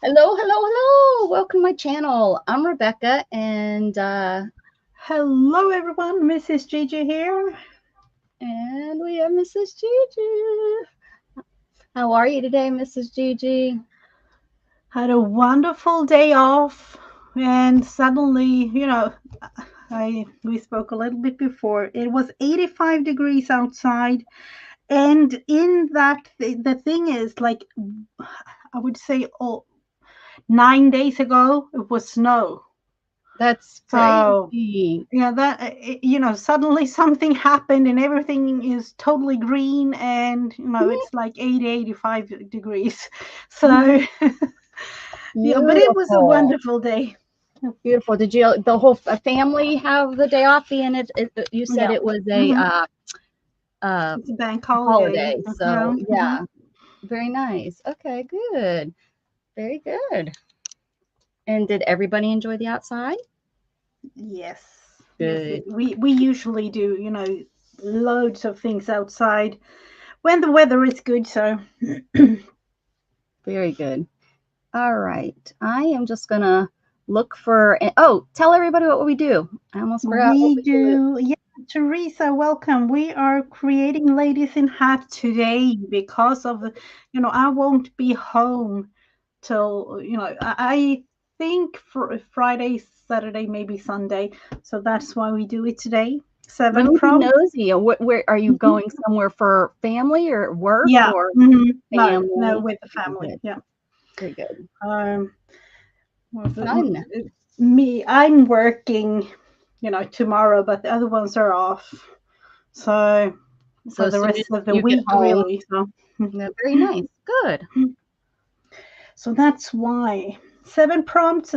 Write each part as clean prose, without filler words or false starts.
Hello, hello, hello. Welcome to my channel. I'm Rebecca Hello, everyone. Mrs. Gigi here. and we have Mrs. Gigi. How are you today, Mrs. Gigi? Had a wonderful day off, and suddenly, I we spoke a little bit before. It was 85 degrees outside, and in that, the thing is, like, I would say, 9 days ago, it was snow. That's So crazy. yeah, suddenly something happened and everything is totally green, and it's like 80, 85 degrees. So yeah, but it was a Beautiful. wonderful day. Beautiful. Did the whole family have the day off? Being you said Yeah. it was a Hmm. uh, It's a bank holiday. holiday. So, yeah, very nice. Okay, good. Very good. And did everybody enjoy the outside? Yes. Yes, Good. we usually do, loads of things outside when the weather is good. So Very good. All right. I am just gonna look for. Oh, tell everybody what we do. I almost forgot what we we do. do. Yeah, Teresa, welcome. We are creating Ladies in Hat today because of, I won't be home till, I think for Friday, Saturday, maybe Sunday. So that's why we do it today. Let Seven me be prompts. nosy. Where are you Mhm. going somewhere for family or work Yeah. or No, no, family? with the Very family. good. Yeah. Very good. Um, well, Fun. I'm working, tomorrow, but the other ones are off. So So for as the soon as rest of the you get week, home, really. So, yeah, very nice. Good. so that's why seven prompts.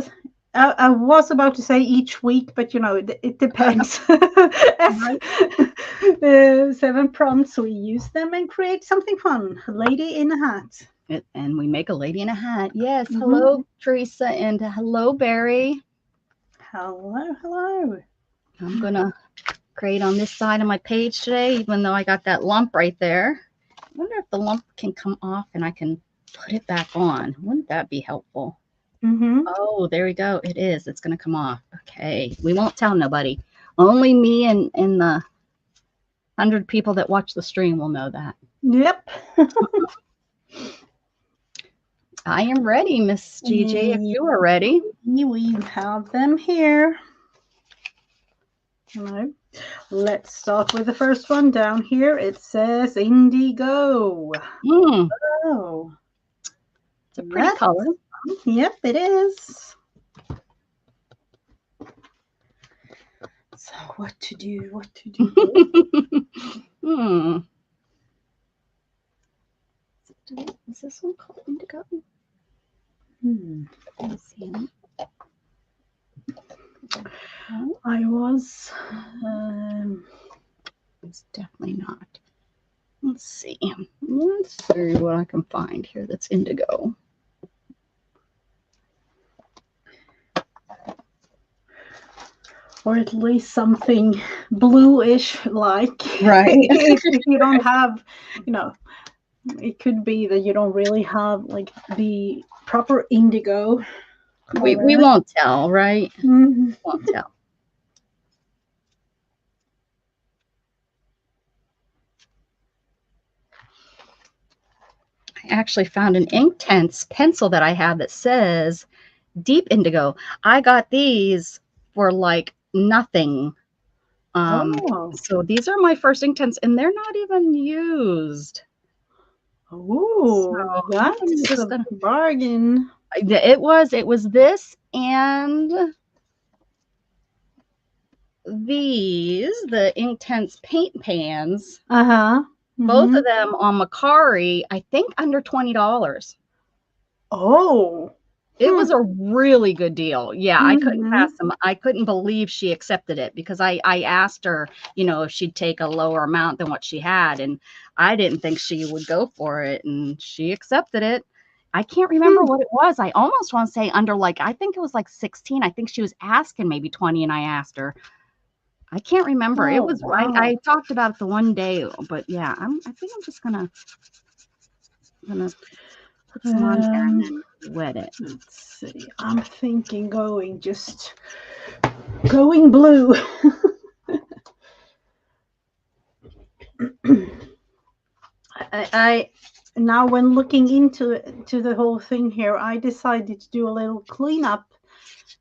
I was about to say each week, but it depends. As, Right. seven prompts, we use them and create something fun. Lady in a hat. And we make a lady in a hat. Yes. Hmm. Hello, Teresa, and hello, Barry. Hello, hello. I'm gonna create on this side of my page today, even though I got that lump right there. I wonder if the lump can come off and I can put it back on. Wouldn't that be helpful? Mm-hmm. Oh, there we go. It is. It's going to come off. Okay. We won't tell nobody. Only me and the 100 people that watch the stream will know that. Yep. I am ready, Miss GJ, if you are ready. We have them here. No. Let's start with the first one down here. It says indigo. Mm, Oh, it's a pretty that's, color. yep, it is. So, what to do? What to do? Hmm. Is this one called indigo? Hmm. Let me see. I was. It's definitely not. Let's see. Let's see what I can find here that's indigo. Or at least something bluish like. Right. If you don't have, you know, it could be that you don't really have like the proper indigo We color. won't tell, right? Mhm. Won't tell. I actually found an Inktense pencil that I have that says deep indigo. I got these for like nothing. Oh, So these are my first Inktense and they're not even used. So oh, I'm that's just a gonna bargain. it was this and these, the Inktense paint pans, Uh-huh. both Mm-hmm. of them on Macari, I think under $20. Oh. It Hmm. was a really good deal. Yeah, I couldn't Mm-hmm. pass them. I couldn't believe she accepted it because I asked her, if she'd take a lower amount than what she had, and I didn't think she would go for it, and she accepted it. I can't remember Hmm. what it was. I almost want to say under like I think it was like 16. I think she was asking maybe 20 and I asked her. I can't remember. It Oh, was wow. I talked about it the one day, but yeah, I think I'm just gonna put some on there and then wet it. Let's see. I'm thinking going blue. I now when looking into the whole thing here, I decided to do a little cleanup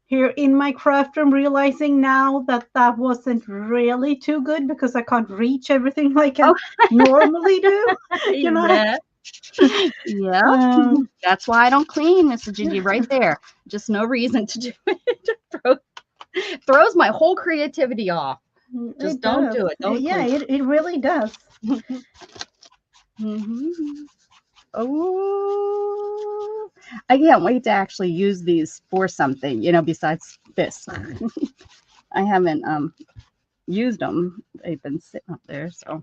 here in my craft room, realizing now that that wasn't really too good because I can't reach everything like I Oh, normally do. You know. yeah. Yep. Um, That's why I don't clean, Mrs. Gigi, right there. Just no reason to do it. Throws my whole creativity off. Just it don't does. do it. Don't Yeah, clean. it really does. Oh, I can't wait to actually use these for something, besides this. I haven't used them. They've been sitting up there, so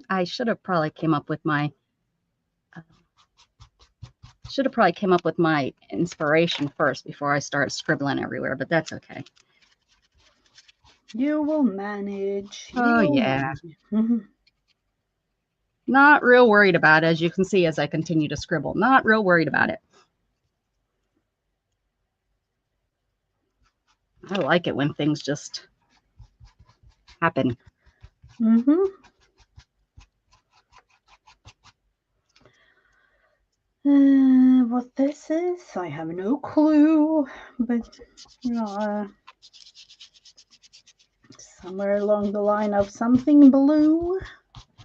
I should have probably came up with my inspiration first before I start scribbling everywhere, but that's okay. You will manage. Oh yeah. Manage. Not real worried about it, as you can see as I continue to scribble. Not real worried about it. I like it when things just happen. What this is, I have no clue, but somewhere along the line of something blue.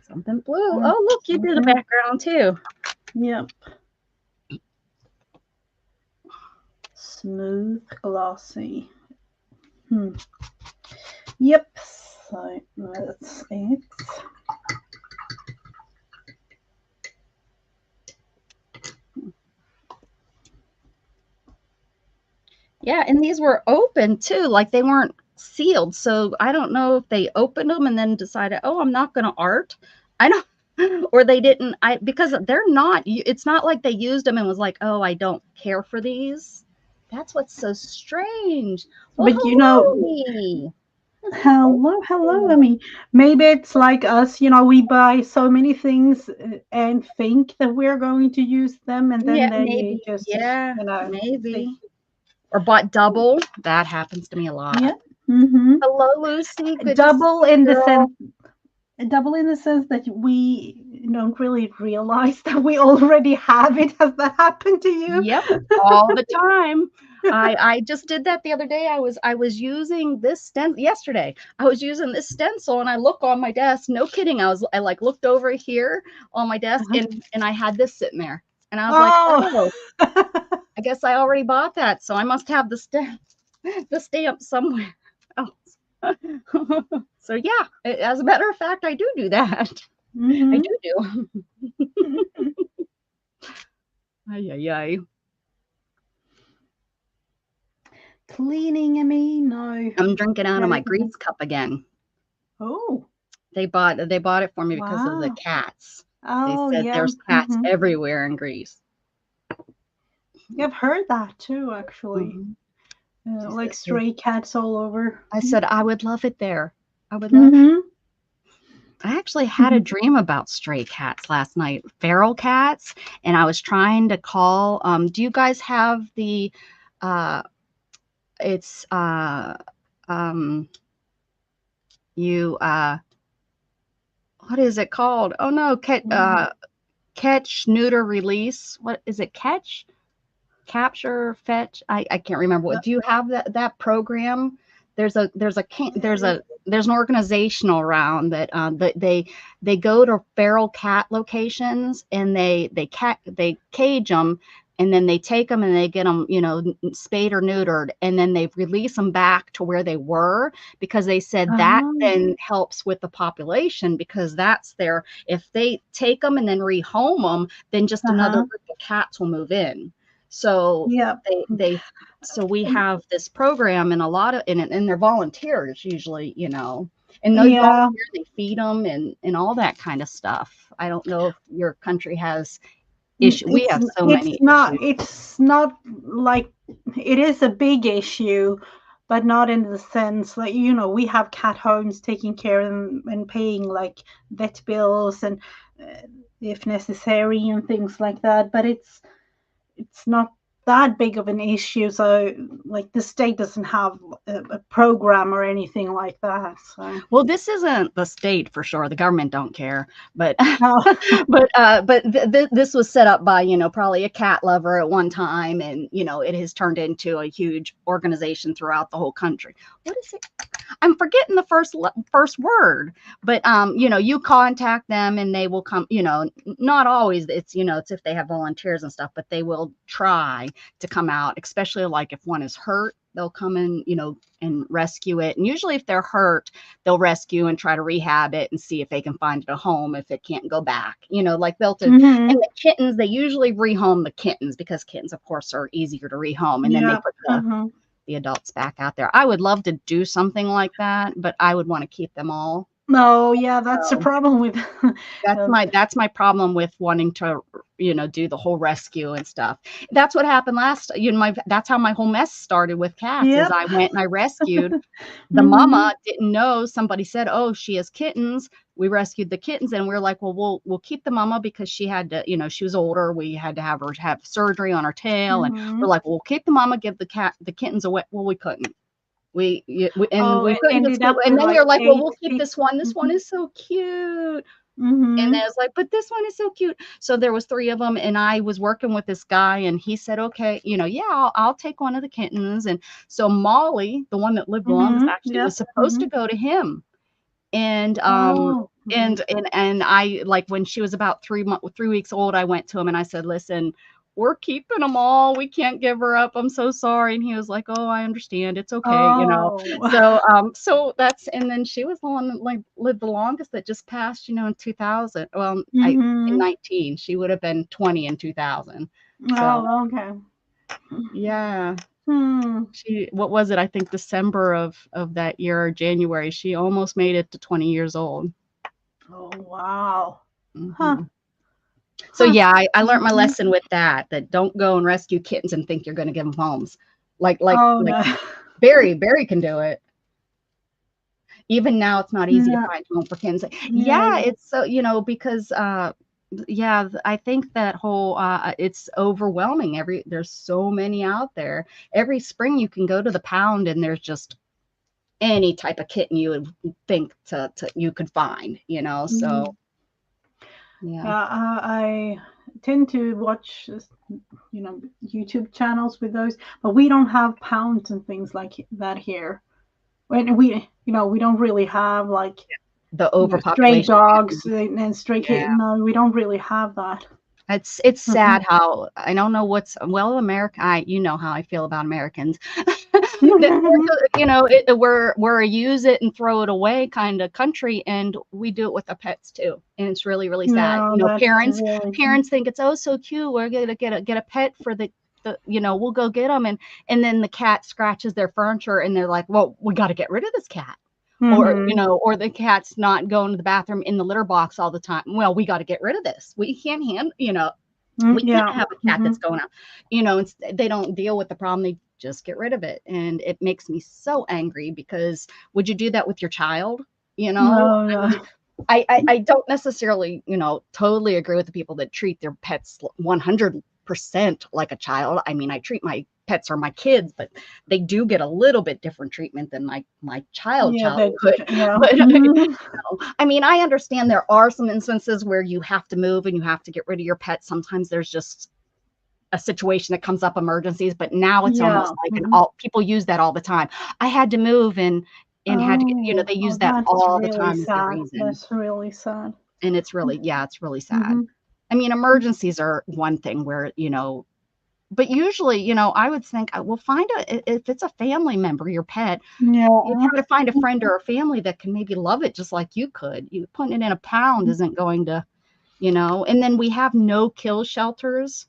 Something blue. Oh, look, you did a background too. Yep. Smooth, glossy. Yep. So that's it. Yeah, and these were open too, like they weren't sealed. So I don't know if they opened them and then decided, oh, I'm not going to art. I don't, or they didn't. Because they're not. It's not like they used them and was like, oh, I don't care for these. That's what's so strange. Well, But hello. I mean, maybe it's like us, we buy so many things and think that we're going to use them, and then yeah, they maybe. just, Yeah, maybe. Or bought double. That happens to me a lot. Yeah. Mm-hmm. Hello, Lucy. Good double in the sense. Double in the sense that we don't really realize that we already have it. Has that happened to you? Yep, all the time. I just did that the other day. I was using this stencil yesterday. I was using this stencil and I look on my desk. No kidding. I like looked over here on my desk and I had this sitting there. And I was like, oh, I guess I already bought that. So I must have the stamp somewhere else. So yeah, as a matter of fact, I do that. I do. Ay, ay, ay. Cleaning, I mean, no. I'm drinking out of my grease cup again. Oh. They bought it for me because of the cats. Oh, they said yeah. there's cats everywhere in Greece. I've heard that too, actually. Like stray cats all over. I said I would love it there. I would love it. I actually had a dream about stray cats last night, feral cats, and I was trying to call. Do you guys have the? It's you what is it called? Oh no, catch, neuter, release. What is it? Catch, capture, fetch. I can't remember. What do you have that program? There's an organization around that they go to feral cat locations and they cage them, and then they take them and they get them, spayed or neutered, and then they release them back to where they were, because they said that then helps with the population, because that's their, if they take them and then rehome them, then just another group of cats will move in. So so we have this program, and a lot of, and they're volunteers usually, and those volunteers, they feed them and all that kind of stuff. I don't know if your country has issue. We have so many issues. It's not like, it is a big issue, but not in the sense like, we have cat homes taking care of them and paying like vet bills and uh, if necessary and things like that. But it's not that big of an issue. So like the state doesn't have a program or anything like that. So Well, this isn't the state for sure. The government don't care, but no. this was set up by, probably a cat lover at one time, and it has turned into a huge organization throughout the whole country. What is it? I'm forgetting the first word, but you contact them and they will come. Not always. It's if they have volunteers and stuff, but they will try to come out, especially like if one is hurt. They'll come in, and rescue it. And usually, if they're hurt, they'll rescue and try to rehab it and see if they can find it a home if it can't go back. Like built in. And Hmm. the kittens, they usually rehome the kittens because kittens, of course, are easier to rehome. And then they Yeah. put Hmm. the adults back out there. I would love to do something like that, but I would want to keep them all. No, yeah, that's the So problem with that's uh, my problem with wanting to, do the whole rescue and stuff. That's what happened last, that's how my whole mess started with cats is yep. I went and I rescued the Hmm. mama. Didn't know, somebody said, oh, she has kittens. We rescued the kittens and we are like, well, we'll keep the mama because she had to, she was older. We had to have her have surgery on her tail. And we're Hmm. like, well, we'll keep the mama, give the kittens away. Well, we couldn't. And Oh, we it couldn't ended just up and with then we were like like, well, eight we'll keep this people. one. This one is so cute. And then Hmm. it's like, but this one is so cute. So there was three of them, and I was working with this guy, and he said, okay, yeah, I'll take one of the kittens. And so Molly, the one that lived the longest, Hmm. actually Yep. was supposed Hmm. to go to him. And Oh. Hmm. I, like, when she was about 3 weeks old, I went to him and I said, listen, we're keeping them all. We can't give her up. I'm so sorry. And he was like, oh, I understand. It's okay. Oh. So that's, and then she was the one that like lived the longest that just passed, in 2000. Well, in Hmm. 19, she would have been 20 in 2000. So Oh, okay. yeah, Hmm. what was it? I think December of that year or January, she almost made it to 20 years old. Oh, wow. Huh. Hmm. So Huh. yeah, I learned my Hmm. lesson with that don't go and rescue kittens and think you're going to give them homes. Like Oh, no. Barry can do it. Even now, it's not easy to Yeah. find a home for kittens. Yeah, Yeah. it's so, because yeah, I think that whole it's overwhelming. There's so many out there. Every spring you can go to the pound and there's just any type of kitten you would think to you could find. So Mhm. yeah. Yeah, I tend to watch, YouTube channels with those, but we don't have pounds and things like that here. When we don't really have like, The stray overpopulation of dogs kittens. and stray Yeah. kittens. No, we don't really have that. It's Mhm. sad how I don't know America. You know how I feel about Americans. That we're a use it and throw it away kind of country, and we do it with our pets too, and it's really really sad. No, that's Parents really. parents think it's oh so cute. We're gonna get a pet for we'll go get them, and then the cat scratches their furniture, and they're like, well, we got to get rid of this cat. Hmm. Or the cat's not going to the bathroom in the litter box all the time. Well, we got to get rid of this. We can't we can't Yeah. have a cat Hmm. that's going out. They don't deal with the problem. They just get rid of it. And it makes me so angry because would you do that with your child? No, I no. mean, I don't necessarily, totally agree with the people that treat their pets 100% like a child. I mean, I treat my pets or my kids, but they do get a little bit different treatment than my Yeah, child that. would. Yeah. But Mhm. I mean, I understand there are some instances where you have to move and you have to get rid of your pet. Sometimes there's just a situation that comes up, emergencies, but now it's almost Yeah. like Hmm. all people use that all the time. I had to move and had to, Oh, they use oh, that that's all the really time as the sad. reason. That's really sad. And it's really, yeah, it's really sad. Hmm. I mean, emergencies are one thing where, but usually, I would think, well, if it's a family member, your pet, you Yeah. try to find a friend or a family that can maybe love it just like you could. You putting it in a pound isn't going to, and then we have no kill shelters.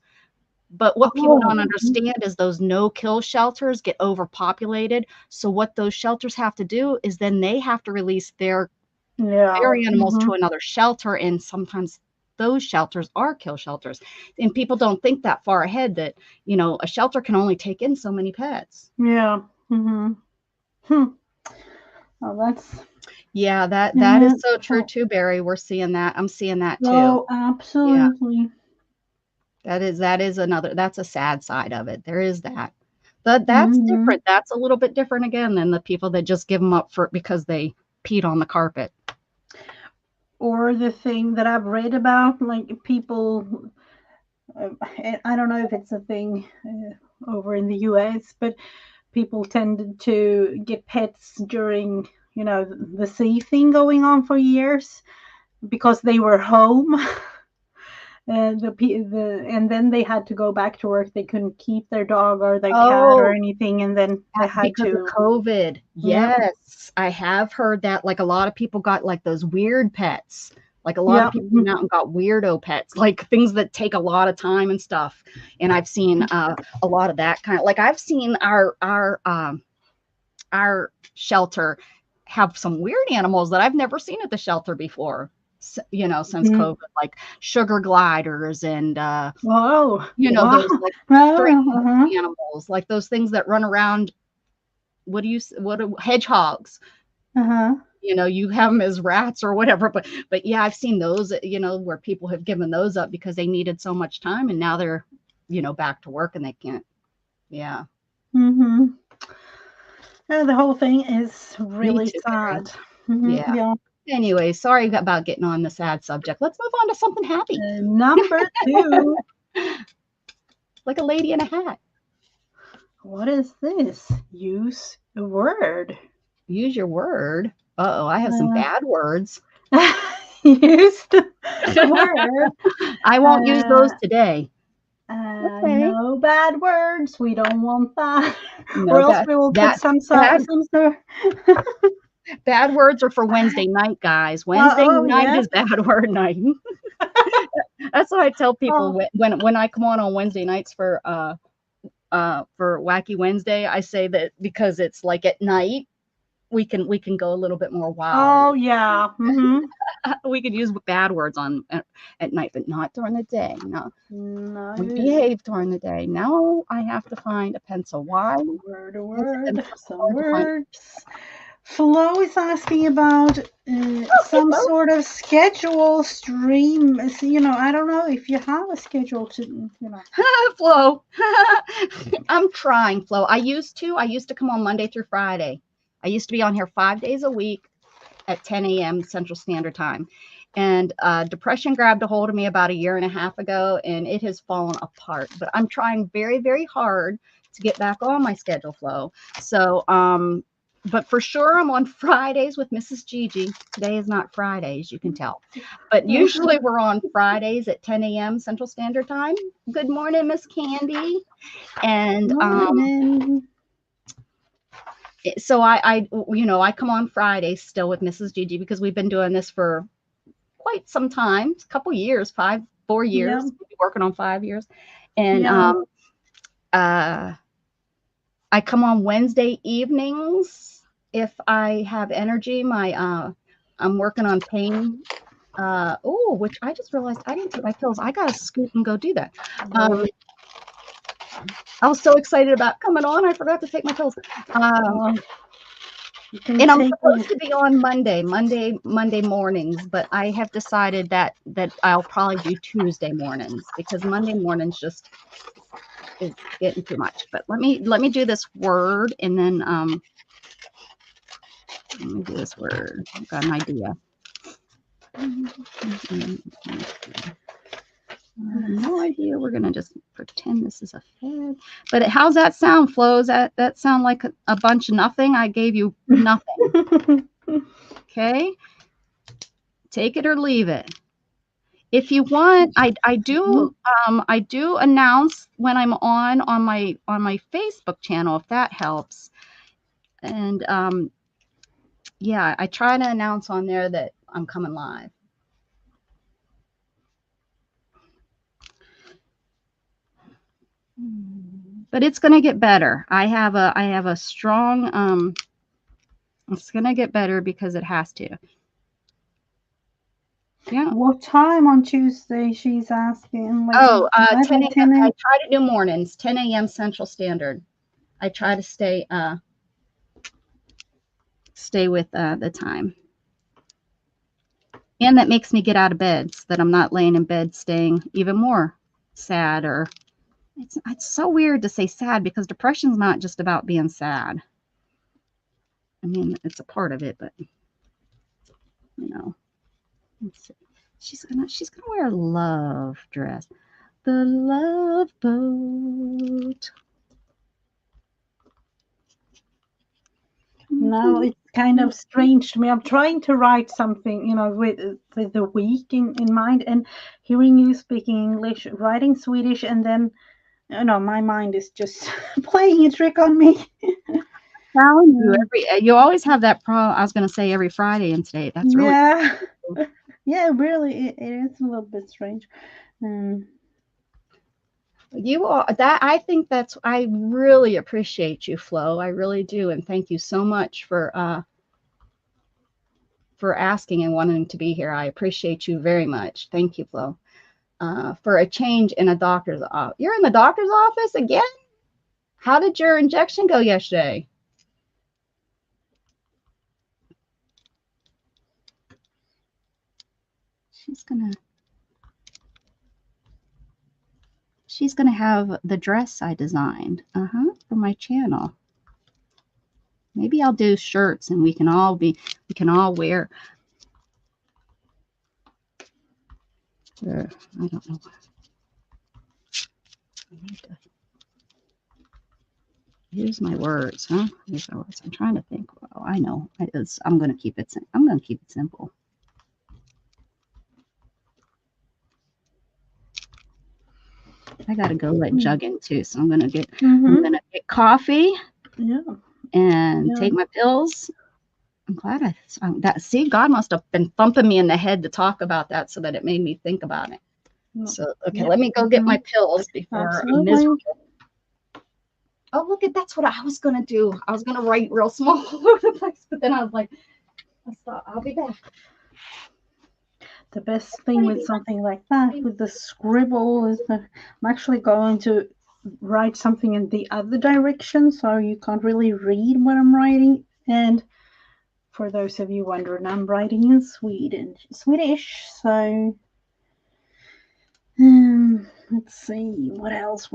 But what people Oh. don't understand is those no kill shelters get overpopulated. So what those shelters have to do is then they have to release Yeah. their animals Hmm. to another shelter, and sometimes those shelters are kill shelters. And people don't think that far ahead that, a shelter can only take in so many pets. Yeah. Hmm. Hmm. Oh, that's Yeah, that is yeah. so true too, Barry. We're seeing that. I'm seeing that too. Oh, Yeah, absolutely. that is another, that's a sad side of it. There is that. But that's Hmm. different. That's a little bit different again than the people that just give them up for because they peed on the carpet. Or the thing that I've read about, like people, I don't know if it's a thing over in the US, but people tended to get pets during, the sea thing going on for years because they were home. And then they had to go back to work. They couldn't keep their dog or their cat or Oh, anything, and then they had because of to. COVID. Yeah, Yes, I have heard that. Like a lot of people got like those weird pets. Like a lot of yeah. people went out and got weirdo pets, like things that take a lot of time and stuff. And I've seen a lot of that kind of. Like I've seen our shelter have some weird animals that I've never seen at the shelter before. Since Mhm. COVID, like sugar gliders and Oh, those wow. like strange Oh, uh-huh. animals, like those things that run around. What are hedgehogs? Uh-huh. You have them as rats or whatever, but yeah, I've seen those, where people have given those up because they needed so much time, and now they're, back to work and they can't. Yeah, Mm-hmm. The whole thing is me really too, Barry. sad. Hmm. Yeah. Yeah. Anyway, sorry about getting on the sad subject. Let's move on to something happy, Number two. like a lady in a hat. What is this? Use a word. Use your word. Uh-oh, I have some Uh, bad words. use the word. I won't use those Uh, today. Okay. no bad words. We don't want that, or No, else we will get that bad some sort. bad words are for Wednesday night, guys. Wednesday Oh night yeah. is bad word night. That's what I tell people Oh, when I come on Wednesday nights for Wacky Wednesday. I say that because it's like at night we can go a little bit more wild, and oh yeah. Mm-hmm. we could use bad words on at night, but not during the day. No, we No. behave during the day. Now I have to find a pencil. Why A is it word, so some hard to find? words. Flo is asking about Okay, some Flo. sort of schedule stream. I don't know if you have a schedule to. Flo. I'm trying, Flo. I used to come on Monday through Friday. I used to be on here 5 days a week at 10 a.m. Central Standard Time. And depression grabbed a hold of me about a year and a half ago, and it has fallen apart. But I'm trying very, very hard to get back on my schedule, Flo. So, but for sure, I'm on Fridays with Mrs. Gigi. Today is not Friday, as you can tell. But usually we're on Fridays at 10 a.m. Central Standard Time. Good morning, Miss Candy. And Morning. so I come on Fridays still with Mrs. Gigi because we've been doing this for quite some time, a couple years, 4 years. Yeah, We've been working on 5 years. And yeah. uh, I come on Wednesday evenings if I have energy. I'm working on pain. Which I just realized I didn't take my pills. I gotta scoot and go do that. Um, I was so excited about coming on, I forgot to take my pills. Well, you can And I'm take supposed to be on Monday mornings, but I have decided that I'll probably do Tuesday mornings because Monday mornings just is getting too much. But let me do this word, and then let me do this word. I've got an idea. No idea. We're gonna just pretend this is a fad. But how's that sound, Flo? Does that sound like a bunch of nothing? I gave you nothing. Okay, take it or leave it. If you want, I do announce when I'm on my Facebook channel, if that helps. And yeah, I try to announce on there that I'm coming live. But it's gonna get better. I have a strong it's gonna get better because it has to. Yeah. What time on Tuesday? She's asking. Like Oh, 10 at a.m. 10 I a.m. try to do mornings, 10 a.m. Central Standard. I try to stay stay with the time. And that makes me get out of bed so that I'm not laying in bed staying even more sad. Or it's so weird to say sad, because depression's not just about being sad. I mean, it's a part of it, but you know, let's see. She's gonna wear a love dress. The Love Boat. No, it's kind of strange to me. I'm trying to write something, with the week in mind, and hearing you speaking English, writing Swedish, and then, my mind is just playing a trick on me. You always have that problem. I was going to say every Friday and today. That's really Yeah. Yeah, really, it is a little bit strange. you are that. I really appreciate you, Flo. I really do, and thank you so much for asking and wanting to be here. I appreciate you very much. Thank you, Flo. For a change in a doctor's office. You're in the doctor's office again? How did your injection go yesterday? She's gonna have the dress I designed, for my channel. Maybe I'll do shirts and we can all wear. I don't know. Here's my words, huh? Here's my words. I'm trying to think. Well, I know. I'm gonna keep it. I'm gonna keep it simple. I gotta go let Jug in too, so I'm gonna get coffee. Yeah. And take my pills. I'm glad see, God must have been thumping me in the head to talk about that so that it made me think about it. So, okay, let me go get my pills before I'm miserable. Oh, look, that's what I was going to do. I was going to write real small all over the place, but then I was like, I'll be back. The best thing with something like that, with the scribble, is that I'm actually going to write something in the other direction, so you can't really read what I'm writing. And for those of you wondering, I'm writing in Swedish. So let's see, what else?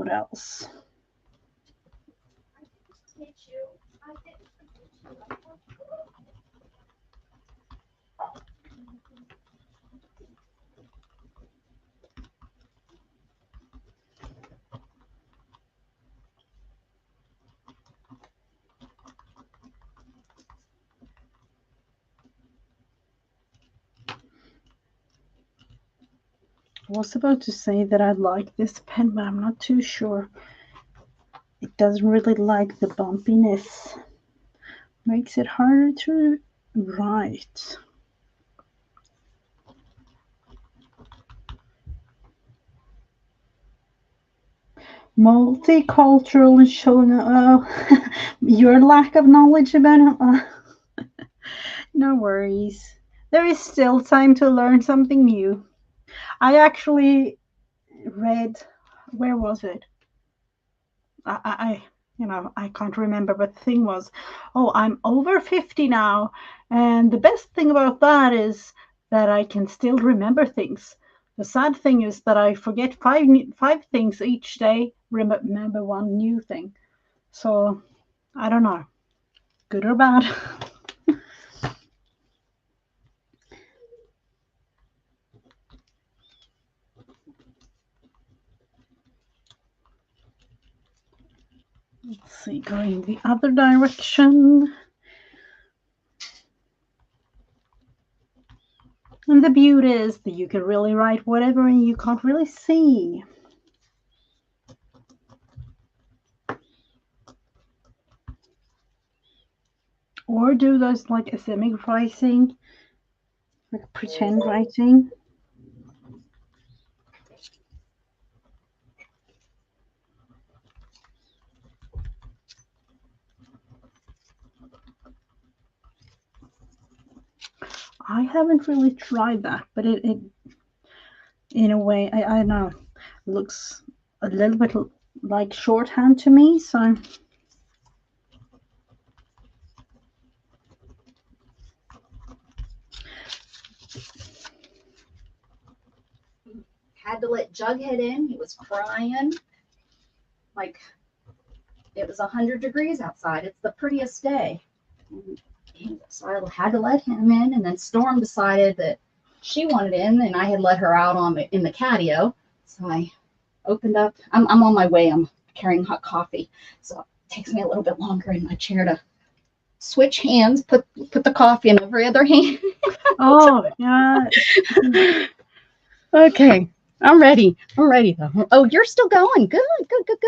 I was about to say that I like this pen, but I'm not too sure. It doesn't really like the bumpiness. Makes it harder to write. Multicultural and showing your lack of knowledge about it. No worries. There is still time to learn something new. I actually read, where was it? I can't remember, but the thing was, I'm over 50 now, and the best thing about that is that I can still remember things. The sad thing is that I forget five things each day, remember one new thing. So, I don't know, good or bad. Let's see, going the other direction. And the beauty is that you can really write whatever and you can't really see. Or do those like asemic writing, like pretend writing. I haven't really tried that, but it in a way, I don't know, looks a little bit like shorthand to me, so had to let Jughead in. He was crying. Like, it was 100 degrees outside. It's the prettiest day. So I had to let him in, and then Storm decided that she wanted in, and I had let her out in the catio. So I opened up. I'm on my way. I'm carrying hot coffee, so it takes me a little bit longer in my chair to switch hands, put the coffee in every other hand. Oh, yeah. Okay, I'm ready. Though. Oh, you're still going. Good.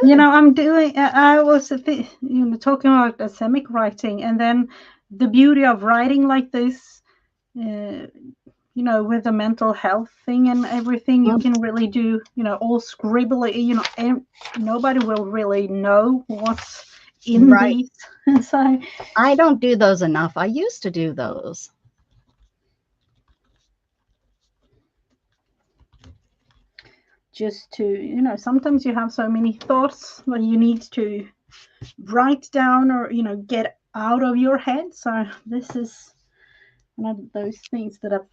I'm doing. I was talking about asemic writing, and then the beauty of writing like this. With the mental health thing and everything, you can really do, all scribbly, and nobody will really know what's in these. So I don't do those enough. I used to do those. Just to, sometimes you have so many thoughts that you need to write down or, get out of your head. So this is one of those things that have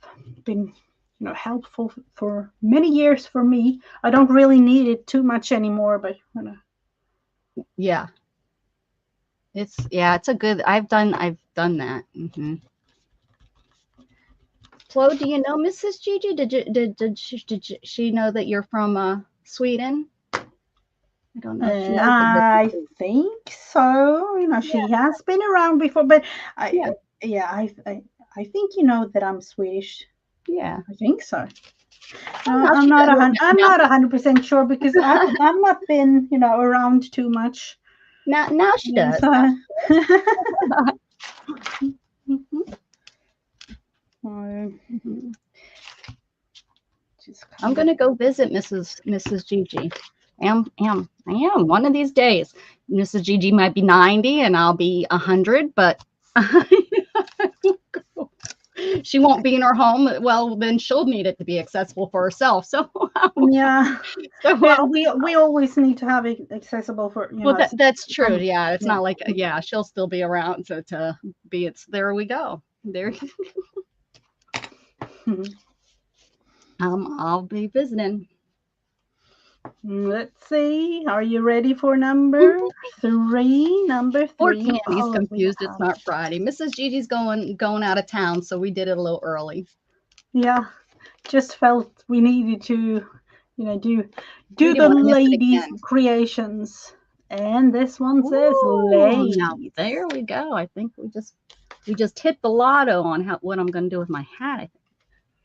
been helpful for many years for me. I don't really need it too much anymore, but yeah, it's a good. I've done that. Mm-hmm. Flo, do you know Mrs. Gigi? Did she know that you're from Sweden? I don't know if she knows. I think so. She has been around before, but I think that I'm Swedish. Yeah, I think so. I'm not 100% sure because I've not been around too much. Now she does. I'm gonna go visit Mrs. Gigi. I am. One of these days, Mrs. Gigi might be 90 and I'll be 100, but she won't be in her home. Well, then she'll need it to be accessible for herself. So yeah. So we always need to have it accessible for Well, that's true. Yeah, it's not like she'll still be around to be. There we go. There. I'll be visiting. Let's see. Are you ready for number 3? Number 3. Poor Candy's confused. It's not Friday. Mrs. Gigi's going out of town, so we did it a little early. Yeah, just felt we needed to, do the ladies' creations. And this one says ladies. Now, there we go. I think we just hit the lotto on what I'm going to do with my hat.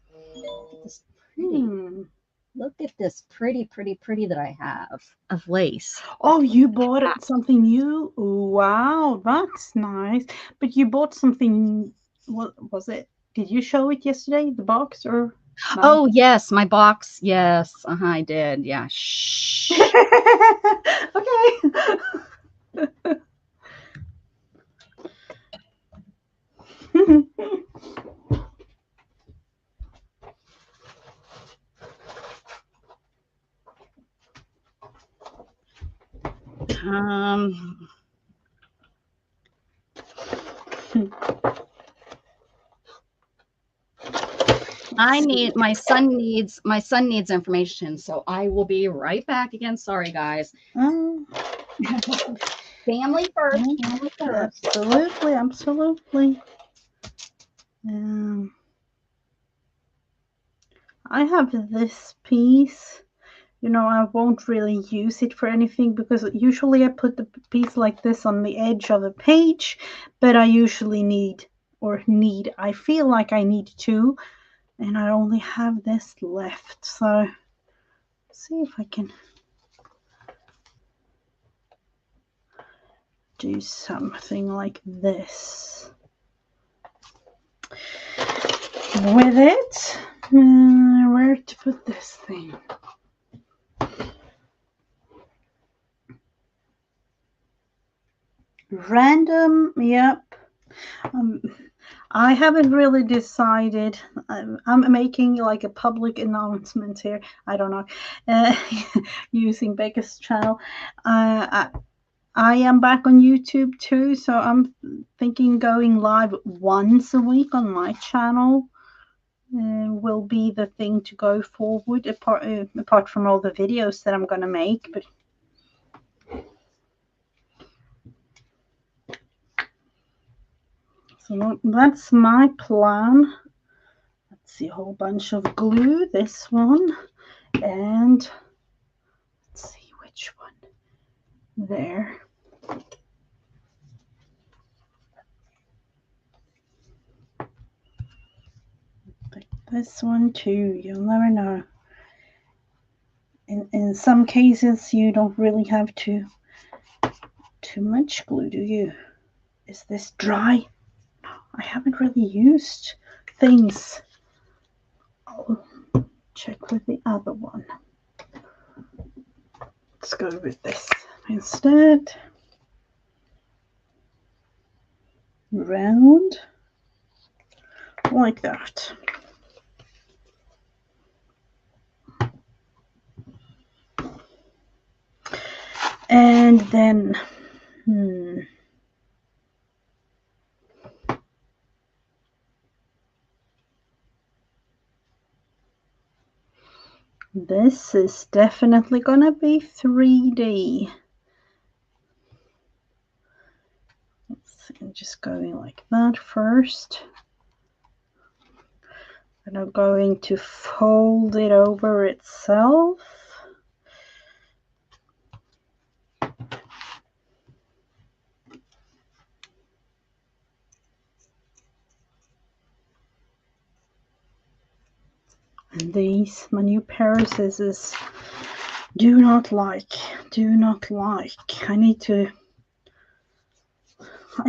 I think. Look at this pretty that I have of lace. Oh, you bought something new? Wow, that's nice. But you bought something. What was it? Did you show it yesterday? The box or? No? Oh yes, my box. Yes, I did. Yeah. Shh. Okay. my son needs information, so I will be right back again. Sorry, guys. Family first. Absolutely. I have this piece. I won't really use it for anything because usually I put the piece like this on the edge of a page, but I usually I feel like I need 2, and I only have this left. So see if I can do something like this with it. Where to put this thing? Random, yep. I haven't really decided. I'm making like a public announcement here. I don't know, using Becca's channel. I am back on YouTube too, so I'm thinking going live once a week on my channel. will be the thing to go forward, apart from all the videos that I'm gonna make. But so that's my plan. Let's see, a whole bunch of glue. This one, and let's see which one there. Like this one too. You'll never know. In some cases, you don't really have too much glue, do you? Is this dry? No, I haven't really used things. I'll check with the other one. Let's go with this instead. Round like that. And then this is definitely gonna be 3D. Let's see, I'm just going like that first. And I'm going to fold it over itself. And these, my new pair of scissors, do not like. I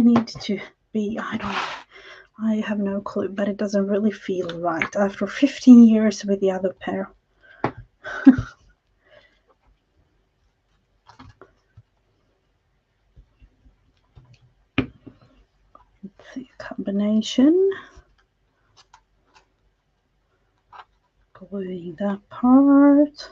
need to be, I have no clue, but it doesn't really feel right after 15 years with the other pair. Let's see, combination. Gluing that part.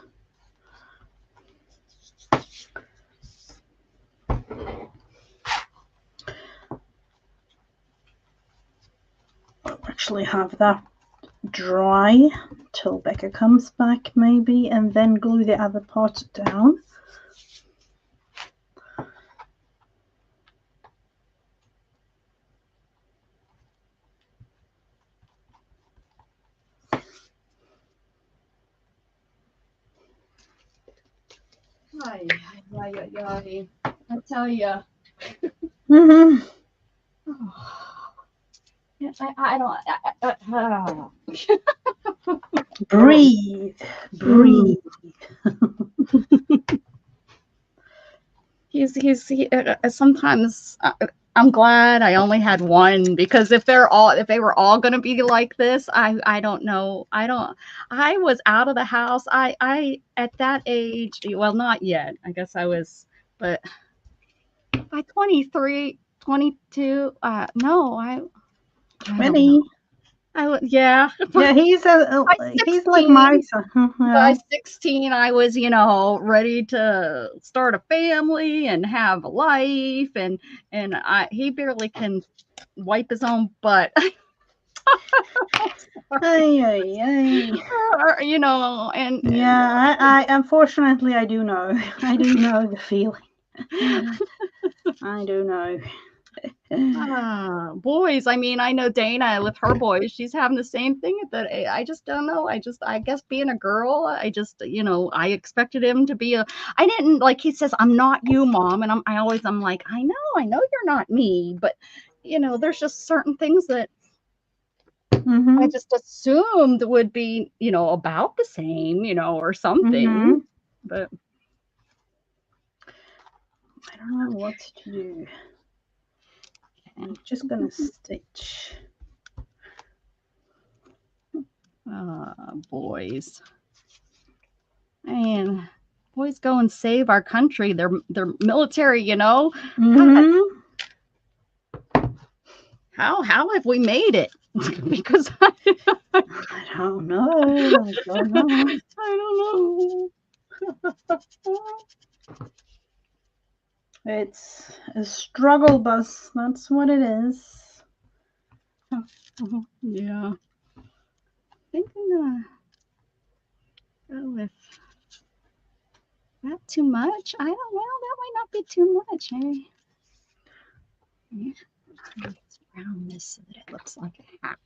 I'll actually have that dry till Becca comes back maybe, and then glue the other part down. I tell you. I don't. Breathe. Sometimes I'm glad I only had one, because if they were all gonna be like this, I don't know. I was out of the house. I at that age, well, not yet. I guess I was, but by 23, 22, no, I don't 20. know. Yeah. Yeah, he's like my son. By 16, I was, ready to start a family and have a life, and he barely can wipe his own butt. Ay. And yeah, I unfortunately I do know. I do know the feeling. I do know. Boys, I mean, I know Dana with her boys, she's having the same thing at that age. I just don't know. I guess being a girl, I just, I expected him to be I didn't, like he says, I'm not you, Mom. And I'm like, I know you're not me. But, there's just certain things that I just assumed would be, about the same, or something. But I don't know what to do. I'm just gonna stitch. Boys. Man, boys go and save our country. They're military, How have we made it? Because I don't know. I don't know. It's a struggle bus. That's what it is. Yeah. think I'm gonna go with that. Too much? I don't. Well, that might not be too much. Hey, let's round this so that it looks like a hat.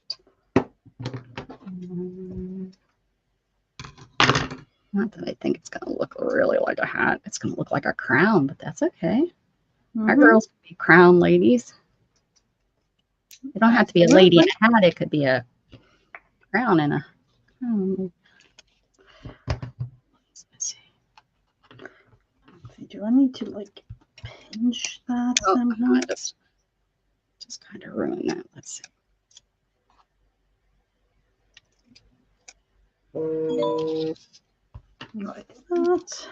Not that I think it's gonna look really like a hat. It's gonna look like a crown, but that's okay. Our girls can be crown ladies. It don't have to be a lady in a hat. It could be a crown and a crown. Let's see. Do I need to like pinch that somehow? Just kind of ruin that. Let's see. Like that.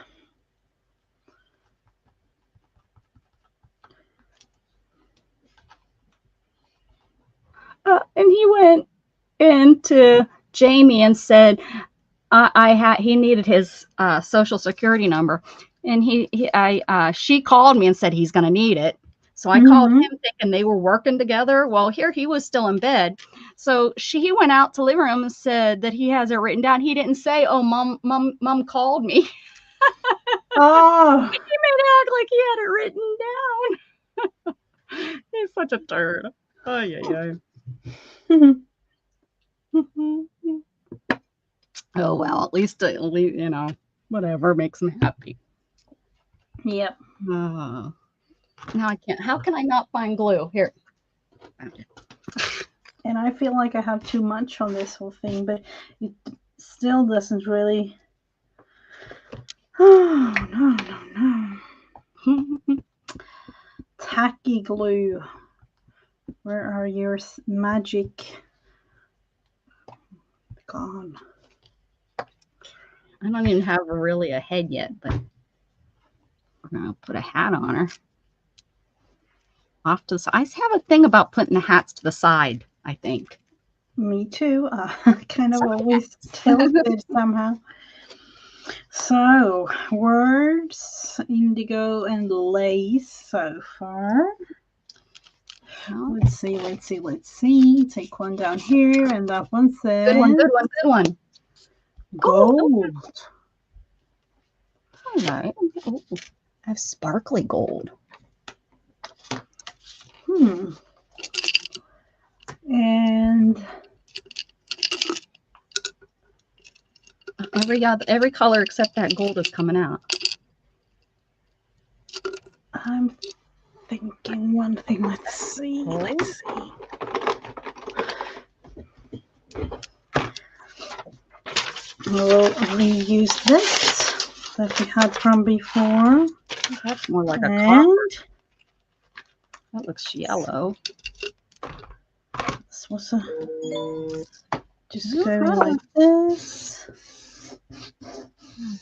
And he went into Jamie and said, he needed his social security number, and she called me and said he's going to need it. So I called him thinking they were working together. Well, here he was still in bed. So he went out to the living room and said that he has it written down. He didn't say, "Oh, mom called me." Oh, he made it act like he had it written down. He's such a turd. Oh yeah. Oh well, at least you know, whatever makes him happy. Yep. Now I can't. How can I not find glue? Here. And I feel like I have too much on this whole thing, but it still doesn't really. Oh no. Tacky glue. Where are your magic? Gone. I don't even have really a head yet, but we're gonna put a hat on her. Off to the side. I have a thing about putting the hats to the side, I think. Me too. Kind of always tilted somehow. So, words, indigo, and lace so far. Let's see. Take one down here, and that one says... Good one. Gold. All right. Oh, I have sparkly gold. And every color except that gold is coming out. I'm thinking one thing. Let's see. We'll reuse this that we had from before. That's more like a copper. That looks yellow. This was just go like this.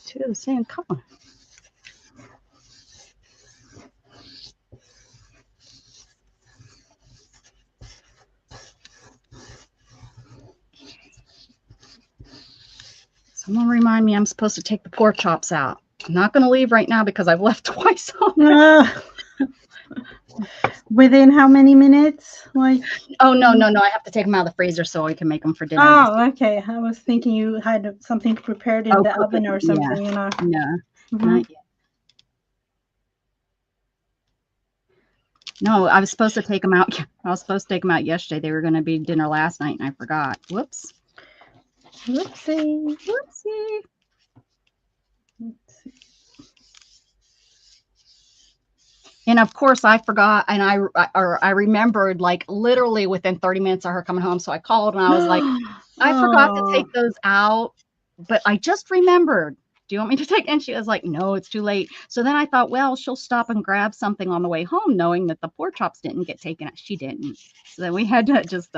Two of the same color. Someone remind me I'm supposed to take the pork chops out. I'm not going to leave right now because I've left twice on Within how many minutes? Like? Oh, no. I have to take them out of the freezer so we can make them for dinner. Oh, okay. I was thinking you had something prepared in the oven or something, No, Mm-hmm. not yet. No, I was supposed to take them out. I was supposed to take them out yesterday. They were going to be dinner last night, and I forgot. Whoops. Whoopsie. And of course I forgot, and I remembered like literally within 30 minutes of her coming home. So I called and I was like, I forgot to take those out, but I just remembered. Do you want me to take? And she was like, no, it's too late. So then I thought, well, she'll stop and grab something on the way home, knowing that the pork chops didn't get taken out. She didn't. So then we had to just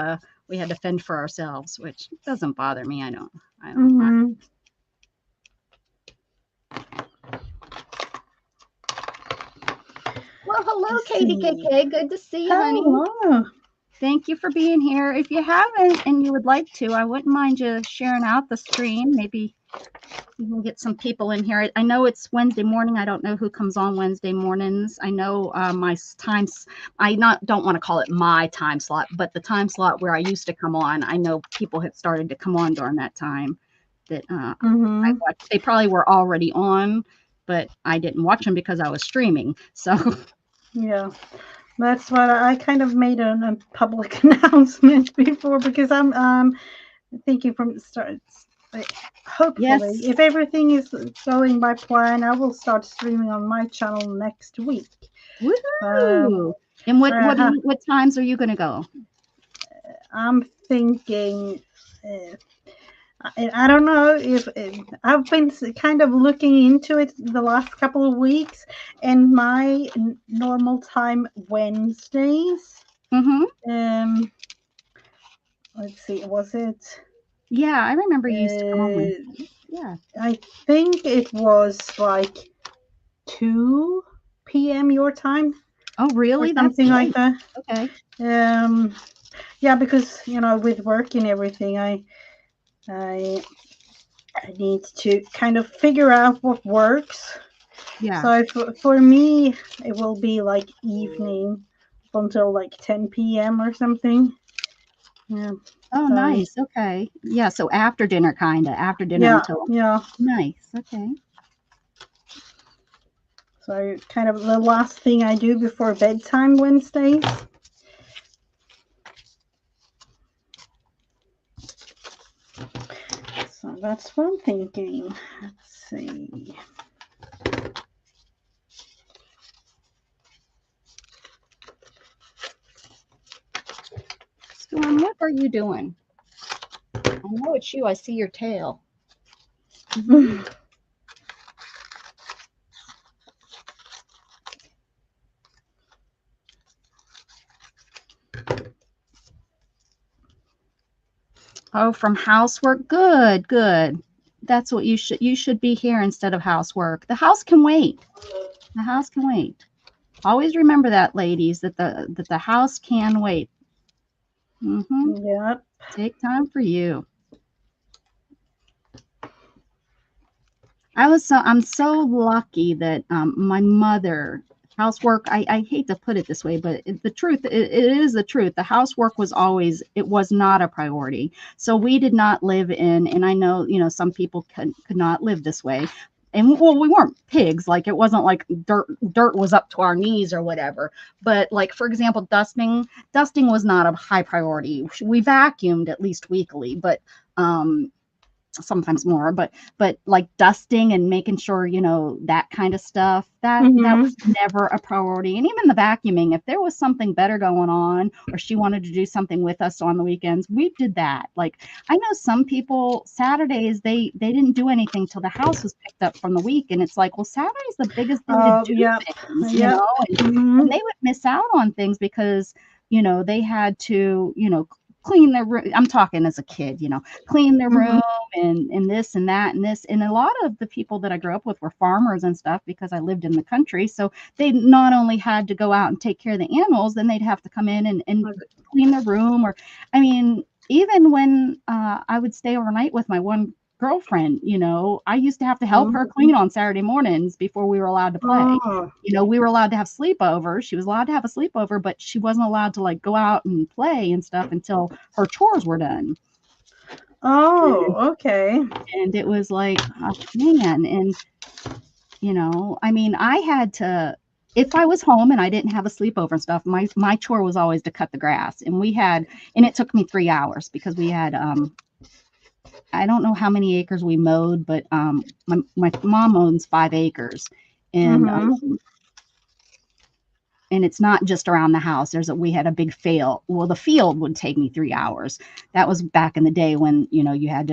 we had to fend for ourselves, which doesn't bother me. I don't. Mm-hmm. Well, hello, Katie KK. Good to see you, honey. Thank you for being here. If you haven't and you would like to, I wouldn't mind you sharing out the stream. Maybe We can get some people in here. I know it's Wednesday morning. I don't know who comes on Wednesday mornings. I know my times. Don't want to call it my time slot, but the time slot where I used to come on. I know people have started to come on during that time. That I Mm-hmm. watched. They probably were already on, but I didn't watch them because I was streaming. So Yeah. That's what I kind of made a public announcement before because I'm thinking from the start. Hopefully, yes, if everything is going by plan, I will start streaming on my channel next week. Um, woohoo! And uh, what times are you going to go? I'm thinking. I don't know if I've been kind of looking into it the last couple of weeks, and my normal time Wednesdays. Mm-hmm. Um, let's see, was it? Yeah, I remember you used to come on Uh, Wednesdays. Yeah. I think it was like 2 p.m. your time Oh, or really? That's something like late. that. Okay. Um, yeah, because with work and everything, I I need to kind of figure out what works. Yeah. So for me, it will be like evening up until like 10 p.m. or something. Yeah. Oh, So nice. Okay. Yeah. So after dinner, kind of after dinner yeah, until yeah. nice. Okay. So kind of the last thing I do before bedtime Wednesdays. So that's what I'm thinking. Let's see. Storm, what are you doing? I know it's you. I see your tail. Oh, from housework. Good, good. That's what you should be here instead of housework. The house can wait. The house can wait. Always remember that, ladies, that the house can wait. Mm-hmm. Yeah. Take time for you. I'm so lucky that my mother housework. I hate to put it this way, but the truth it is the truth. The housework was not a priority. So we did not live in, and I know some people could not live this way. And well, we weren't pigs. Like it wasn't like dirt was up to our knees or whatever. But like for example, dusting was not a high priority. We vacuumed at least weekly, but sometimes more, but like dusting and making sure that kind of stuff, that Mm-hmm. was never a priority. And even the vacuuming, if there was something better going on or she wanted to do something with us on the weekends, we did that. Like I know some people Saturdays they didn't do anything till the house was picked up from the week, and it's like, well, Saturday's the biggest day to Oh, do yep, things, yep. and Mm-hmm. they would miss out on things because they had to clean their room. I'm talking as a kid, clean their Mm-hmm. room and this and that and this. And a lot of the people that I grew up with were farmers and stuff because I lived in the country. So they not only had to go out and take care of the animals, then they'd have to come in and clean their room. Or, I mean, even when I would stay overnight with my one girlfriend, I used to have to help Mm-hmm. her clean on Saturday mornings before we were allowed to play. Oh, We were allowed to have sleepovers. She was allowed to have a sleepover, but she wasn't allowed to like go out and play and stuff until her chores were done. oh, okay. And it was like, oh, man. And, I mean, I had to, if I was home and I didn't have a sleepover and stuff, my chore was always to cut the grass. And it took me 3 hours because we had, I don't know how many acres we mowed, but my mom owns 5 acres. And, Mm-hmm. and it's not just around the house. We had a big field. Well, the field would take me 3 hours. That was back in the day when, we had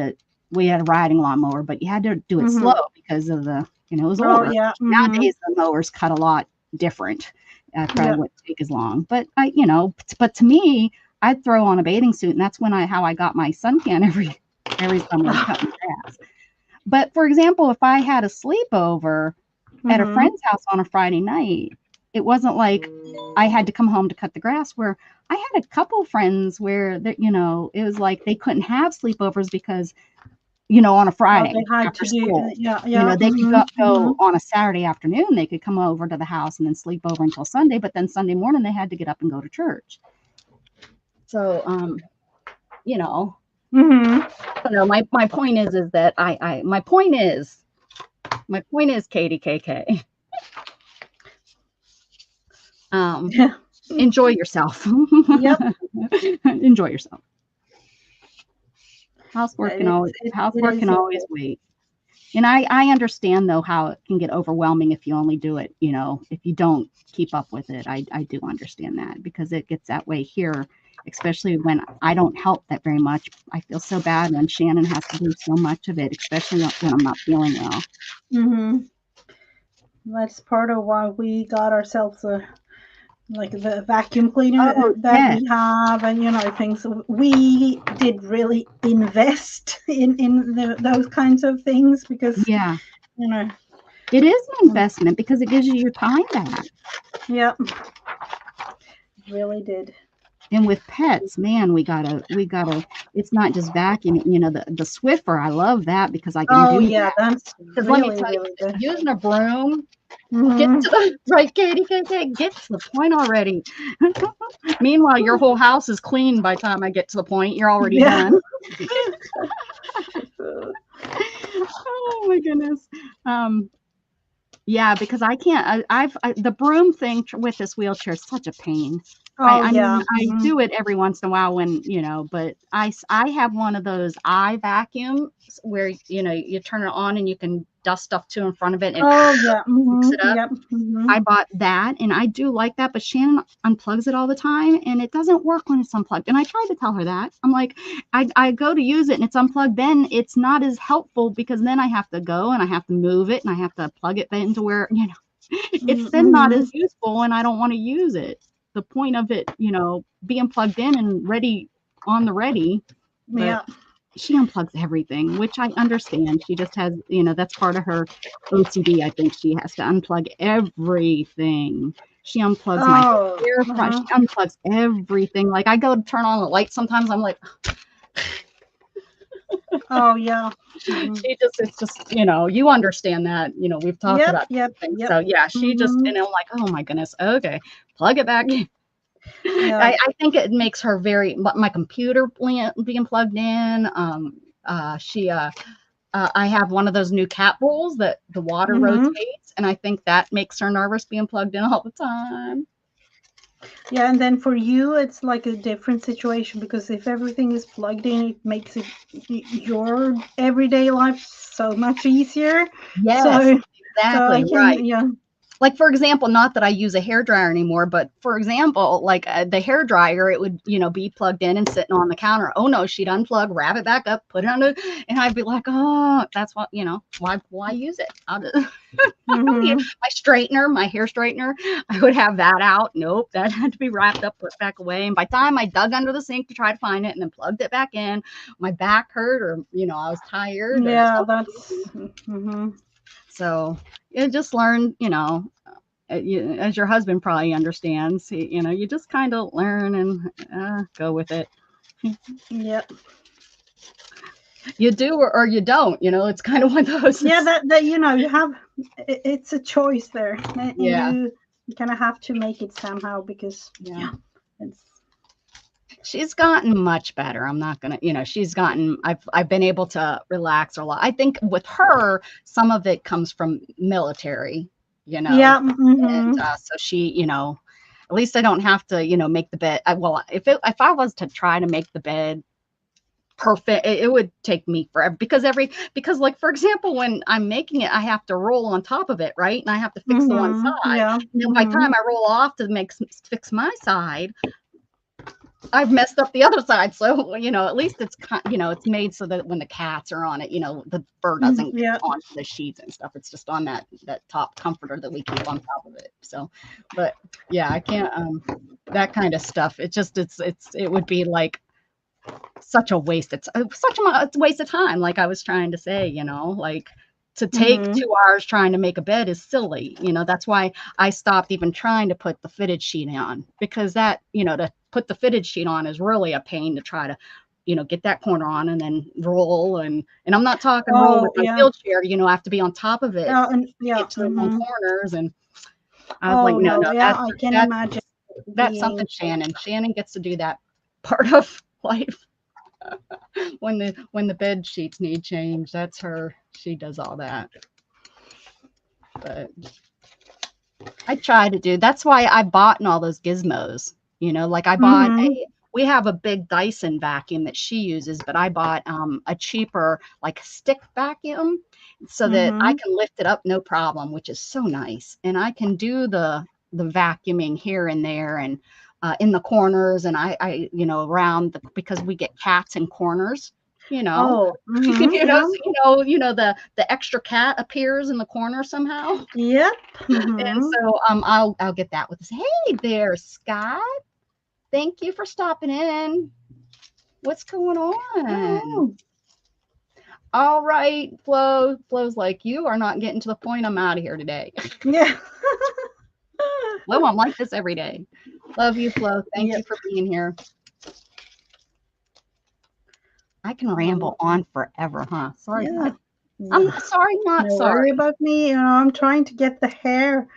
a riding lawnmower, but you had to do it slow Mm-hmm. because of it was Oh, older. yeah. Mm-hmm. Nowadays, the mowers cut a lot different. Probably Yeah. wouldn't take as long. But to me, I'd throw on a bathing suit, and that's how I got my suntan every summer to cut my grass. But for example, if I had a sleepover at a Mm-hmm. friend's house on a Friday night, it wasn't like I had to come home to cut the grass. Where I had a couple friends where it was like they couldn't have sleepovers because on a Well, they Friday had after to do, school. yeah, yeah. They could go Mhm. on a Saturday afternoon. They could come over to the house and then sleep over until Sunday. But then Sunday morning they had to get up and go to church. So, you know, Mhm. I don't know. My point is that my point is, Katie KK, um, Yeah. enjoy yourself. Yep. Enjoy yourself. It Housework is. can always wait. And I understand though how it can get overwhelming if you only do it, if you don't keep up with it. I do understand that because it gets that way here, especially when I don't help that very much. I feel so bad when Shannon has to do so much of it, especially when I'm not feeling well. Mhm. That's part of why we got ourselves a like the vacuum cleaner Oh, that yes. we have, and things we did really invest in those kinds of things because Yeah. you know It is an investment because it gives you your time back. yeah, really did. And with pets, man, we gotta it's not just vacuuming, the Swiffer, I love that because I can Oh do yeah, that. that's Because let me really tell really you, good. using a broom, get Hmm. to the right, Katie, get to the point already. Meanwhile, your whole house is clean by the time I get to the point. You're already Yeah. done. Oh my goodness. Um, yeah, because I can't. The broom thing with this wheelchair is such a pain. I, Oh I yeah. mean, I Hmm. do it every once in a while but I have one of those eye vacuums where, you turn it on and you can dust stuff to in front of it and Oh yeah. picks Hmm. it up. Yep. Hmm. I bought that and I do like that, but Shannon unplugs it all the time and it doesn't work when it's unplugged. And I tried to tell her that. I'm like, I go to use it and it's unplugged, then it's not as helpful because then I have to go and I have to move it and I have to plug it into where, it's then not Hmm. as useful and I don't want to use it. The point of it, being plugged in and ready on the ready, but Yeah. she unplugs everything, which I understand. She just has, that's part of her OCD. I think she has to unplug everything. She unplugs my Oh. air fryer. Uh-huh. She unplugs everything. Like I go to turn on the light sometimes. I'm like, Oh yeah. Hmm. it's just, you understand that. We've talked Yep. about Yep. things. Yep. So yeah, Hmm. and I'm like, oh my goodness. Okay, plug it back in. Yeah. I think it makes her my computer being plugged in. I have one of those new cat bowls that the water Hmm. rotates, and I think that makes her nervous being plugged in all the time. Yeah, and then for you, it's like a different situation because if everything is plugged in, it makes your everyday life so much easier. Yes, So, so I exactly can, right. yeah. Like for example, not that I use a hair dryer anymore, but for example, like the hair dryer, it would be plugged in and sitting on the counter. Oh no, she'd unplug, wrap it back up, put it on and I'd be like, oh, that's what why use it? Hmm. My straightener, my hair straightener, I would have that out. Nope, that had to be wrapped up, put back away. And by the time I dug under the sink to try to find it and then plugged it back in, my back hurt or I was tired or Yeah, something. that's. Hmm. So you just learn, as your husband probably understands, you just kind of learn and go with it. Yeah. You do or you don't, it's kind of one of those. Yeah, that you have, it's a choice there, and Yeah, you kind of have to make it somehow because yeah. yeah, it's. She's gotten much better. I'm not gonna, I've been able to relax a lot. I think with her, some of it comes from military, Yeah. and Hmm. so she, at least I don't have to, make the bed. If I was to try to make the bed perfect, it would take me forever because like for example, when I'm making it, I have to roll on top of it, right? And I have to fix the one Hmm. side. Yeah. And then by the time I roll off to fix my side, I've messed up the other side. So, at least it's made so that when the cats are on it, the fur Hmm. doesn't get Yeah. onto the sheets and stuff. It's just on that top comforter that we keep on top of it. So, but yeah, I can't, that kind of stuff. It would be like such a waste. It's such a waste of time. Like I was trying to say, like to take Hmm. 2 hours trying to make a bed is silly. That's why I stopped even trying to put the fitted sheet on because to put the fitted sheet on is really a pain to try to get that corner on and then roll. And I'm not talking roll with Oh, my yeah. wheelchair, I have to be on top of it And to yeah. get to the wrong corners. And I was like, Oh no, no, no, yeah, I can imagine that's something being. Shannon gets to do that part of life. When the bed sheets need change, that's her. She does all that. But I try to do. That's why I bought all those gizmos. Like I bought Mm-hmm. we have a big Dyson vacuum that she uses, but I bought a cheaper like stick vacuum so that I Mm-hmm. can lift it up no problem, which is so nice. And I can do the vacuuming here and there and in the corners, and I around because we get cats in corners, you know. Oh, mm-hmm. Yeah. The extra cat appears in the corner somehow. Yep. And Mm-hmm. so I'll get that with this. Hey there, Scott. Thank you for stopping in. What's going on? Oh, All right, Flo. Flo's like, you are not getting to the point. I'm out of here today. yeah. Well, I'm like this every day. Love you, Flo. Thank you Yep. for being here. I can Um, ramble on forever, huh? Sorry. yeah. I'm sorry, not No worry sorry. about me. I'm trying to get the hair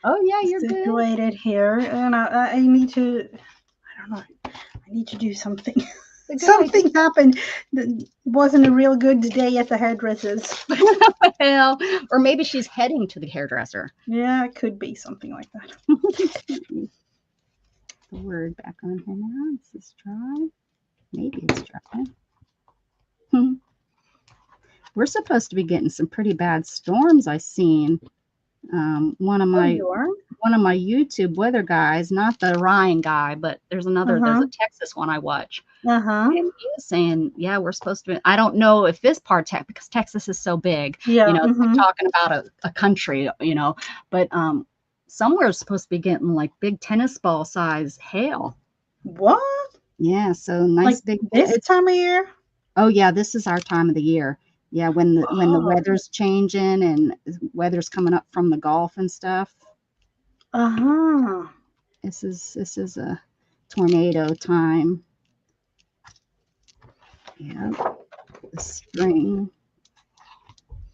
Oh yeah, you're good. situated here, and I need to. I don't know. I need to do something. A good idea. Something happened that wasn't a real good day at the hairdresser's. Well, or maybe she's heading to the hairdresser. Yeah, it could be something like that. The word back on here now. Is this dry? Maybe it's dry. We're supposed to be getting some pretty bad storms. I seen one of Oh, my you are? YouTube weather guys, not the Ryan guy, but there's Uh-huh. a Texas one I watch, Uh-huh. and he was saying, yeah, we're supposed to be. I don't know if this part because Texas is so big, Yeah. it's like Mm-hmm. talking about a country, but somewhere supposed to be getting like big tennis ball size hail. What? Yeah, so Like nice big. this It's time of year? Oh yeah, this is our time of the year. Yeah, when the Oh. weather's changing and weather's coming up from the Gulf and stuff. Uh-huh. This is a tornado time. Yeah, the spring.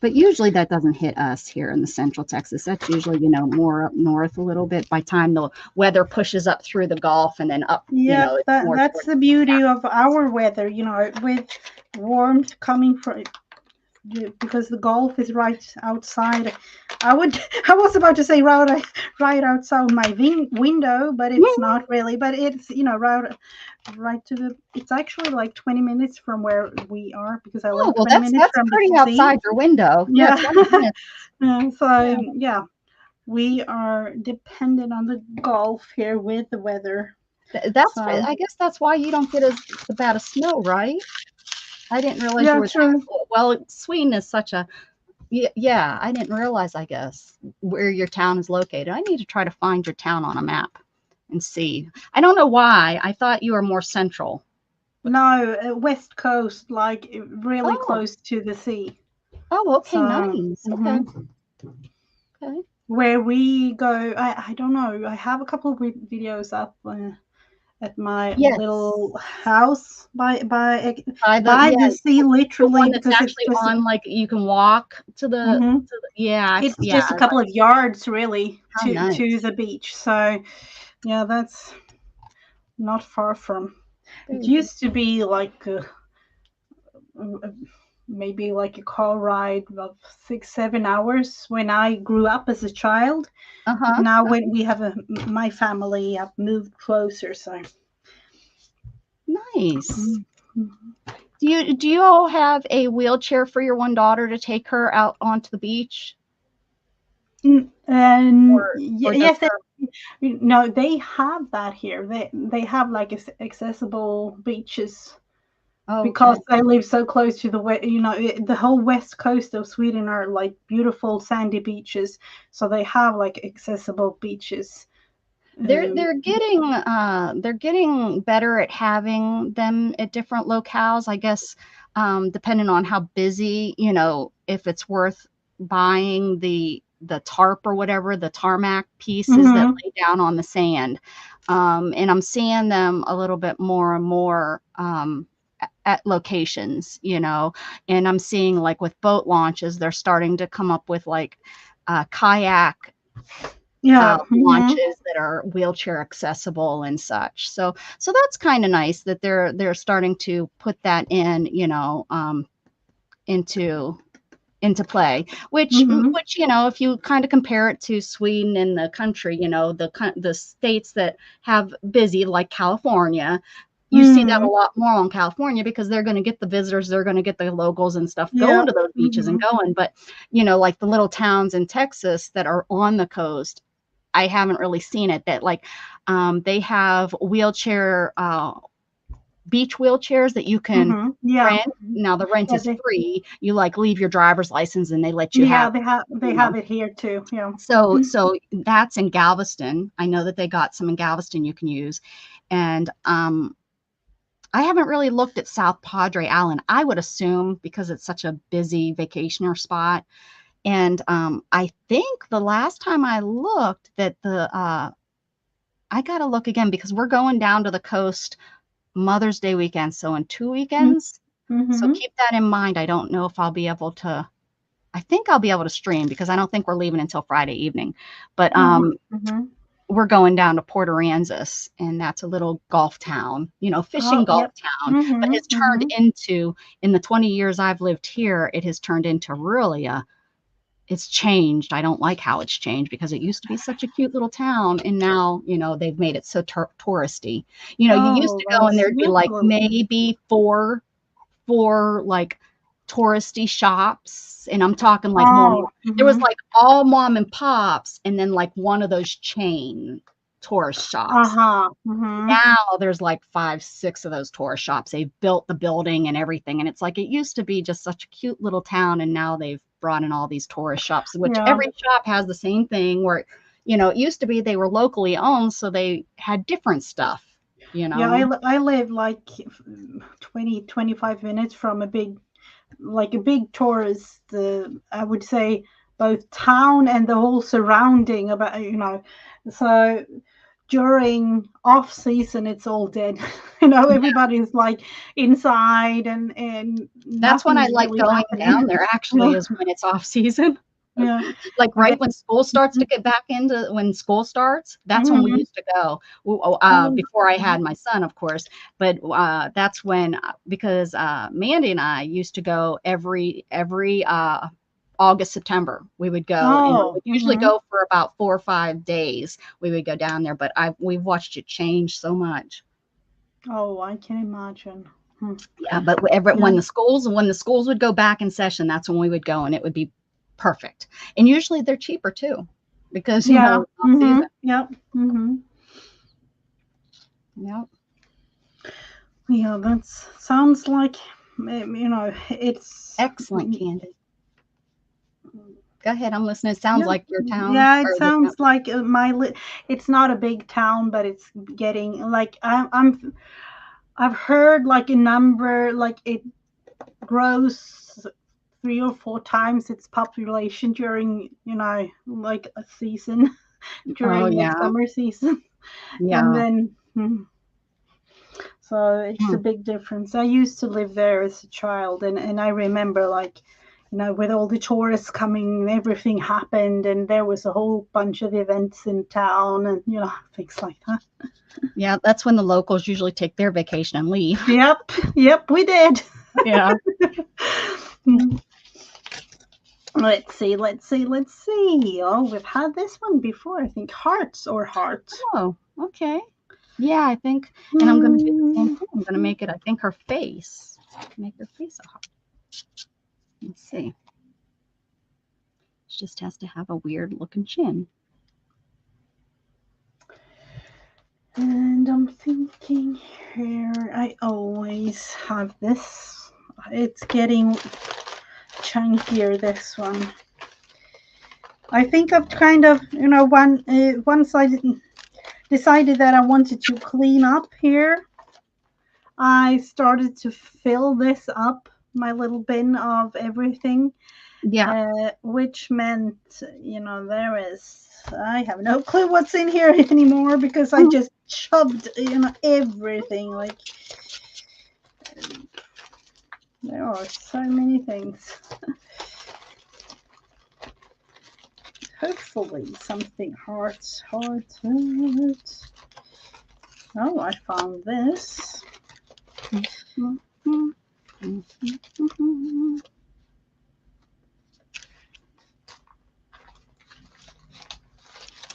But usually that doesn't hit us here in the central Texas. That's usually, more up north a little bit by time the weather pushes up through the Gulf and then up, Yeah, it's more that's towards the beauty of our weather, with warmth coming from because the Gulf is right outside. I was about to say right outside my window, but it's not really. But it's right to the. It's actually like 20 minutes from where we are because I Oh, live well, 20 minutes that's from the pretty sea. outside your window. Yeah, Yeah. 20 minutes. So yeah, we are dependent on the Gulf here with the weather. So I guess that's why you don't get as bad as snow, right? I didn't realize you yeah, were true. well. Sweden is such a yeah. I didn't realize. I guess where your town is located. I need to try to find your town on a map and see. I don't know why. I thought you were more central. No, West Coast, like really Oh, close to the sea. oh, okay, So nice. Okay, mhm. okay. Where we go, I don't know. I have a couple of videos up at my Yes, little house by by the sea, the one literally, that's because it's actually just on like you can walk to mhm. yeah, It's yeah. just a couple of yards really How to nice. the beach. So yeah, that's not far from. It Very good. used to be like maybe like a car ride of 6 7 hours when I grew up as a child. Uh But huh. now when we have my family have moved closer, so Nice. mhm. Do you all have a wheelchair for your one daughter to take her out onto the beach, And or does yes, her? no, they have that here. They have like accessible beaches Oh, because okay. I live so close to the whole west coast of Sweden are like beautiful sandy beaches, so they have like accessible beaches. They're Um, they're getting they're getting better at having them at different locales, I guess, depending on how busy, if it's worth buying the tarp or whatever, the tarmac pieces that mhm. lay down on the sand. And I'm seeing them a little bit more and more at locations, and I'm seeing like with boat launches, they're starting to come up with like kayak Yeah. Hmm. launches that are wheelchair accessible and such. So that's kind of nice that they're starting to put that in, into play, Hmm. which if you kind of compare it to Sweden and the country, the states that have busy like California, you see that a Hmm. lot more on California because they're going to get the visitors, they're going to get the locals and stuff going Yeah. to those beaches and Hmm. going. But like the little towns in Texas that are on the coast, I haven't really seen it. That like they have beach wheelchairs that you can Hmm. Yeah. rent. Now the rent Yeah. is free. You like leave your driver's license and they let you Yeah. have, They have it here too. Yeah. so that's in Galveston. I know that they got some in Galveston you can use. And I haven't really looked at South Padre Island. I would assume because it's such a busy vacationer spot. And I think the last time I looked that I got to look again because we're going down to the coast Mother's Day weekend. So in 2 weekends. So Mm-hmm. keep that in mind. I don't know if I'll be able to. I think I'll be able to stream because I don't think we're leaving until Friday evening. But Mm-hmm. we're going down to Port Aransas, and that's a little golf town, fishing Oh, golf yep. town. But Mm-hmm. has turned Mm-hmm. into, in the 20 years I've lived here, it has turned into really it's changed. I don't like how it's changed because it used to be such a cute little town, and now, they've made it so touristy. You used Oh, to go and that's there'd be like lovely. maybe four like touristy shops, and I'm talking like more. Oh. There was Mm-hmm. like all mom and pops, and then like one of those chain tourist shops. Uh-huh. Mm-hmm. Now there's like 5, 6 of those tourist shops. They've built the building and everything, and it's like it used to be just such a cute little town, and now they've brought in all these tourist shops, which Yeah. every shop has the same thing. Where it used to be they were locally owned, so they had different stuff. You Yeah, know. I live like 20-25 minutes from a big tourist, I would say, both town and the whole surrounding about. So during off season, it's all dead. Everybody's like inside, and That's when I nothing's like really going happening. down there Yeah. actually is when it's off season. Yeah. Like And right when school starts to get back into when school starts, that's when we then, used to go. oh, Before I had my son, of course, but that's when because Mandy and I used to go every August, September. We would go, and we oh, would usually go for about 4 or 5 days. We would go down there, but we've watched it change so much. oh, I can imagine. Hmm. Yeah, but Yeah. when the schools would go back in session, that's when we would go, and it would be perfect. And usually they're cheaper too, because Yeah. off season. Yep. Yep. Yeah, that sounds like, it's, Excellent, Candy. Go ahead, I'm listening. It sounds yeah, like your town yeah, it or the town. sounds like it's not a big town, but it's getting like I've heard like a number, like it grows 3 or 4 times its population during, like a season, Oh during the yeah, summer season. And yeah. then, so it's a Hmm. big difference. I used to live there as a child, and I remember, like, with all the tourists coming and everything happened, and there was a whole bunch of events in town, and things like that. Yeah, that's when the locals usually take their vacation and leave. Yep, yep, we did. Yeah. Let's see. Oh, we've had this one before. I think hearts or heart. Oh, okay. Yeah, I think, and I'm gonna do the same Hmm. thing. I'm gonna make it, I think, her face. Make her face a heart. Let's see. She just has to have a weird looking chin. And I'm thinking here, I always have this. It's getting chunkier, this one. I think I've kind of, once I decided that I wanted to clean up here, I started to fill this up, my little bin of everything, Yeah. which meant, I have no clue what's in here anymore because I just shoved, everything. Like, There are so many things. Hopefully something hearts. Oh, I found this.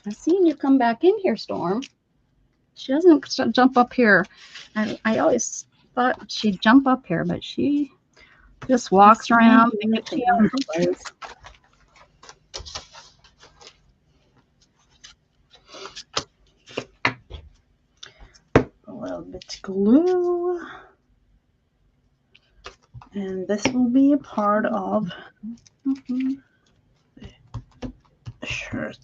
I've seen you come back in here, Storm. She doesn't jump up here. I always thought she'd jump up here, but she just walks around because she owns the place. A little bit glue. And this will be a part of the shirt.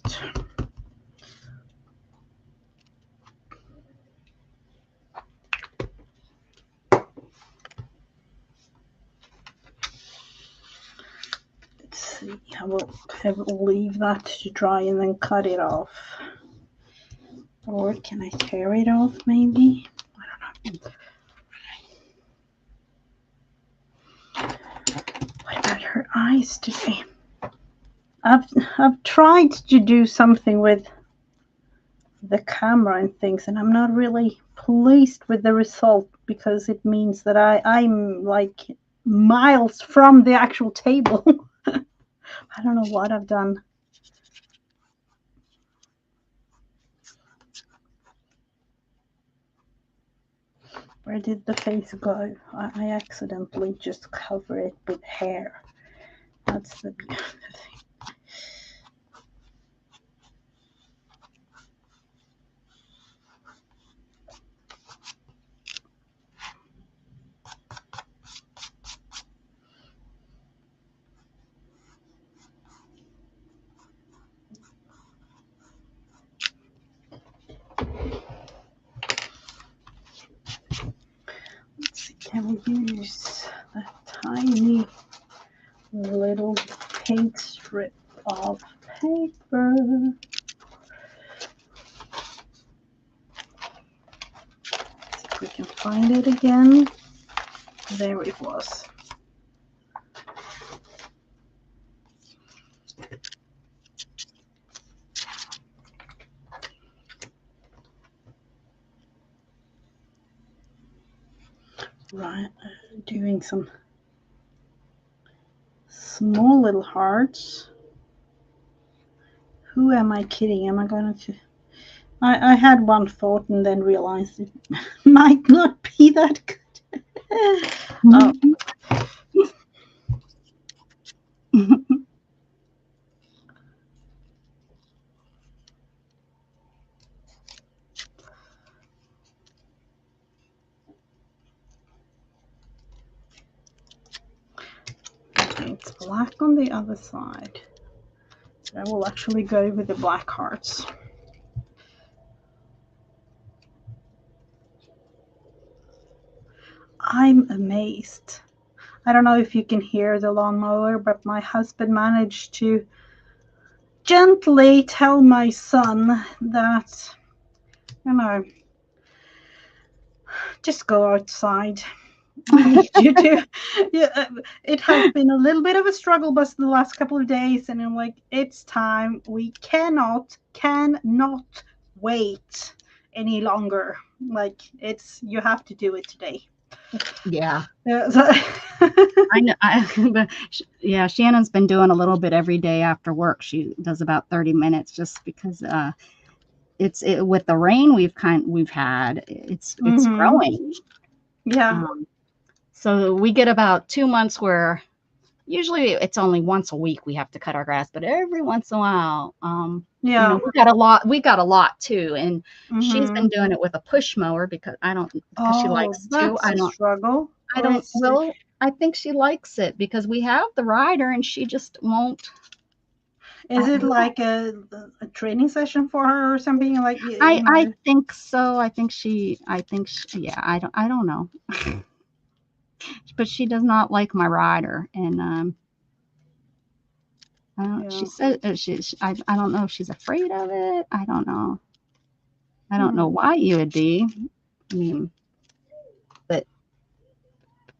Let's see, I will leave that to dry and then cut it off. Or can I tear it off maybe? I don't know. What about her eyes today? I've tried to do something with the camera and things, and I'm not really pleased with the result because it means that I'm like miles from the actual table. I don't know what I've done. Where did the face go? I accidentally just cover it with hair. That's the thing. Let's see, can we use a tiny little pink strip of paper? See if we can find it again. There it was. Right, doing some small little hearts. Who am I kidding? Am I going to... I had one thought and then realized it might not be that good. Oh. Okay, it's black on the other side. I will actually go with the black hearts. I'm amazed. I don't know if you can hear the lawnmower, but my husband managed to gently tell my son that, you know, just go outside. We need you to. Yeah, it has been a little bit of a struggle bus the last couple of days, and I'm like, it's time. We cannot wait any longer. Like, you have to do it today. Yeah. So I know. Yeah, Shannon's been doing a little bit every day after work. She does about 30 minutes just because it's with the rain we've had. It's growing. Yeah. So we get about 2 months where usually it's only once a week we have to cut our grass, but every once in a while, you know, we got a lot too, and she's been doing it with a push mower because she likes to. That's a struggle. Well, I think she likes it because we have the rider and she just won't. Is it like a training session for her or something? Like, I think so. Yeah, I don't know. But she does not like my rider, and she said I don't know if she's afraid of it. I don't know. I don't know why you would be. I mean, but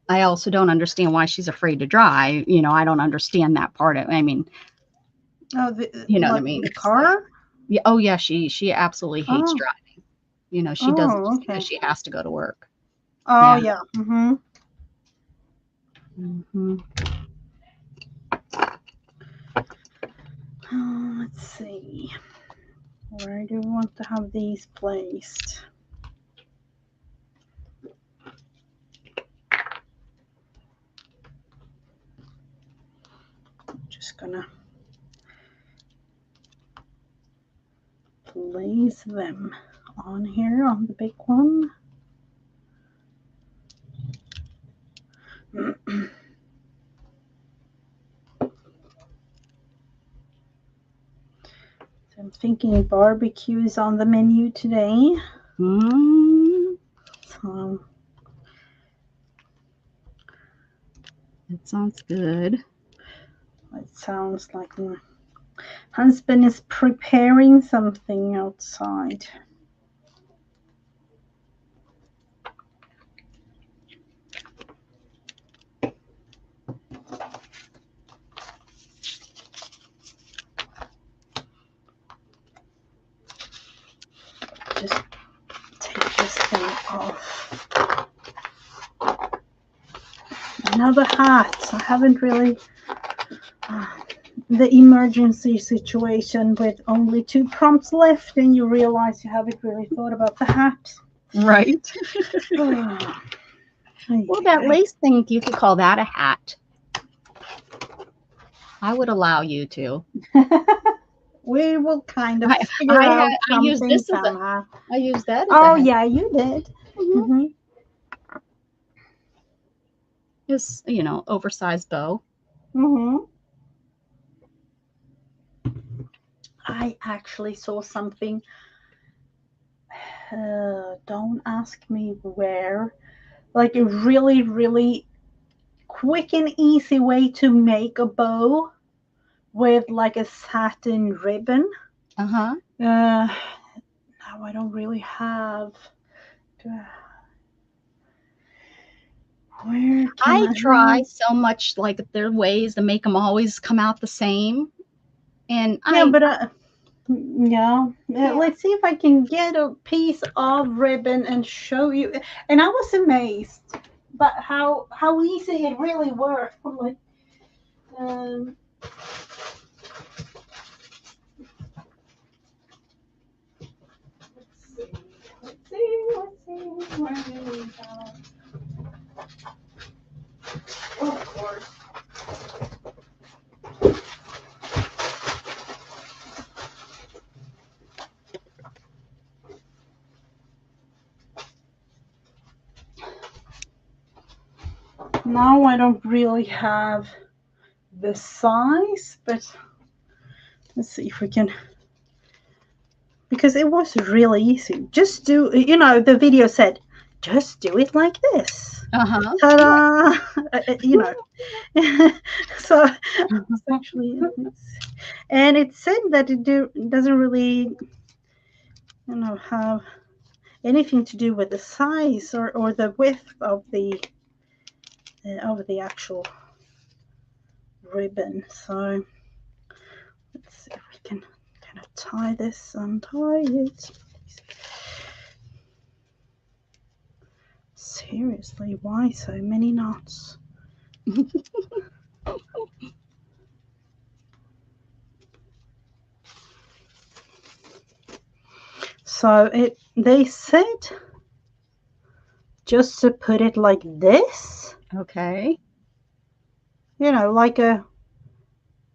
I also don't understand why she's afraid to drive. You know, I don't understand that part of. I mean, Oh, you know what I like mean? the It's like, car? yeah, oh yeah, she absolutely hates Oh, driving. You know, she does it oh, just because okay. she has to go to work. Oh, Yeah. yeah. Mm-hmm. Hmm. Let's see. Where do we want to have these placed? Just gonna place them on here on the big one. I'm thinking barbecue is on the menu today. Mm, So it sounds good. it sounds like my husband is preparing something outside. Just take this thing off. Another hat. I haven't really. The emergency situation with only 2 prompts left, and you realize you haven't really thought about the hat. Right. Oh, Well, that lace thing, you could call that a hat. I would allow you to. we will kind of I figure out I use something this as a somehow. I use that as a Oh, hat. yeah, you did. Hmm. Mm-hmm. It's, you know, oversized bow. Mm-hmm. I actually saw something. Don't ask me where. Like a really, really quick and easy way to make a bow with like a satin ribbon. Uh-huh. Now I don't really have. Where can I I try have? so much, like there are ways to make them always come out the same. And Yeah, I but yeah. yeah, Let's see if I can get a piece of ribbon and show you. And I was amazed, but how easy it really worked. Like, um, let's see. Where do we go? Of course. Now I don't really have the size, but let's see if we can, because it was really easy. Just do, the video said, just do it like this. uh-huh. Ta-da! So it's actually, and it said that it doesn't really, have anything to do with the size or the width of the actual ribbon. So let's see if we can kind of untie it. Seriously, why so many knots? So they said just to put it like this, Okay. like a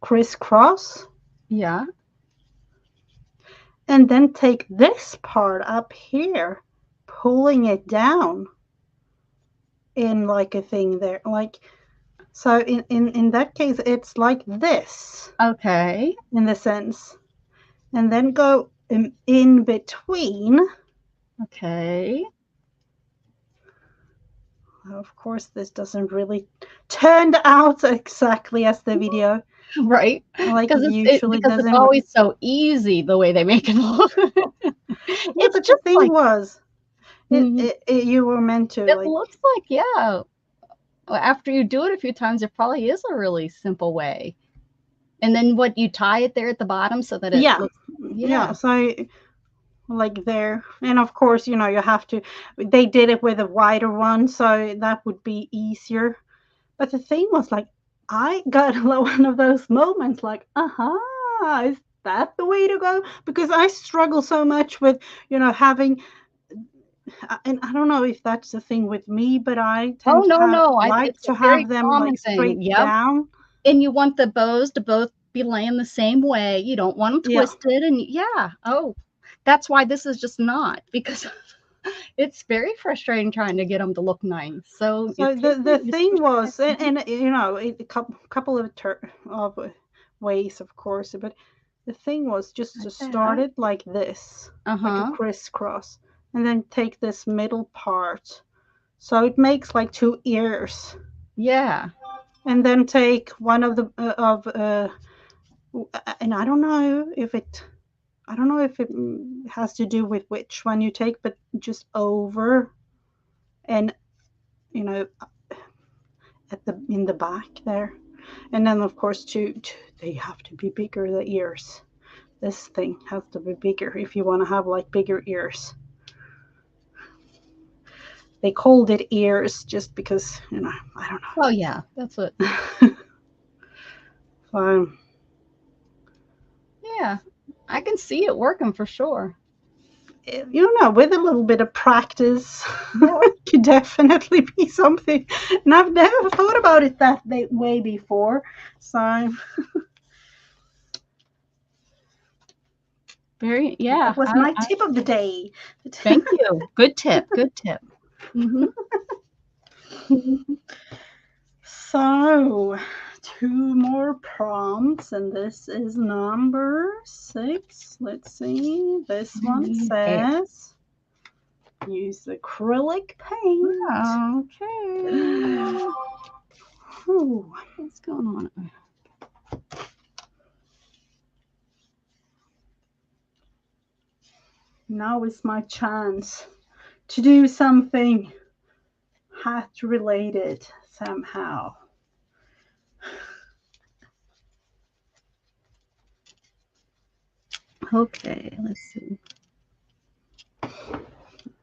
crisscross, Yeah. and then take this part up here, pulling it down in like a thing there, like, so in that case it's like this Okay. in the sense, and then go in between. Okay. Of course this doesn't really turn out exactly as the video, Right. like it Because usually because it's doesn't. always so easy the way they make it look. Yeah, It's but the just thing like was, mhm. you were meant to It like. looks like, yeah. Well, after you do it a few times, it probably is a really simple way. And then what, you tie it there at the bottom so that it Yeah, looks, yeah. yeah. So like there, and of course, you have to. They did it with a wider one, so that would be easier. But the thing was, like, I got one of those moments, like, is that the way to go? Because I struggle so much with, having, and I don't know if that's the thing with me, but I Oh, tend to no, have no, like it's a to have very them common like thing. straight Yep. down. And you want the bows to both be laying the same way. You don't want them Yeah. twisted. And yeah, oh, that's why this is just not, because it's very frustrating trying to get them to look nice. So you So take the it, you thing switch was, it. Mhm. and a couple of ways, of course, but the thing was just to Like start that. it like this, like a Uh-huh. crisscross, and then take this middle part, so it makes like two ears, Yeah. and then take one of the of and I don't know if it has to do with which one you take, but just over and you know at the in the back there. And then, of course, they have to be bigger, the ears. This thing has to be bigger if you want to have like bigger ears. They called it ears just because, I don't Oh yeah, that's what. know. So, Yeah, I can see it working for sure. with a little bit of practice, Yeah. could definitely be something. And I've never thought about it that way before. So, Very. Yeah. that was my tip of the day. Thank you. Good tip. Good tip. Hmm. So, two more prompts, and this is number 6. Let's see. This one Okay. says use acrylic paint. Okay. Ooh, What's going on? now is my chance to do something hat related somehow. Okay. Let's see.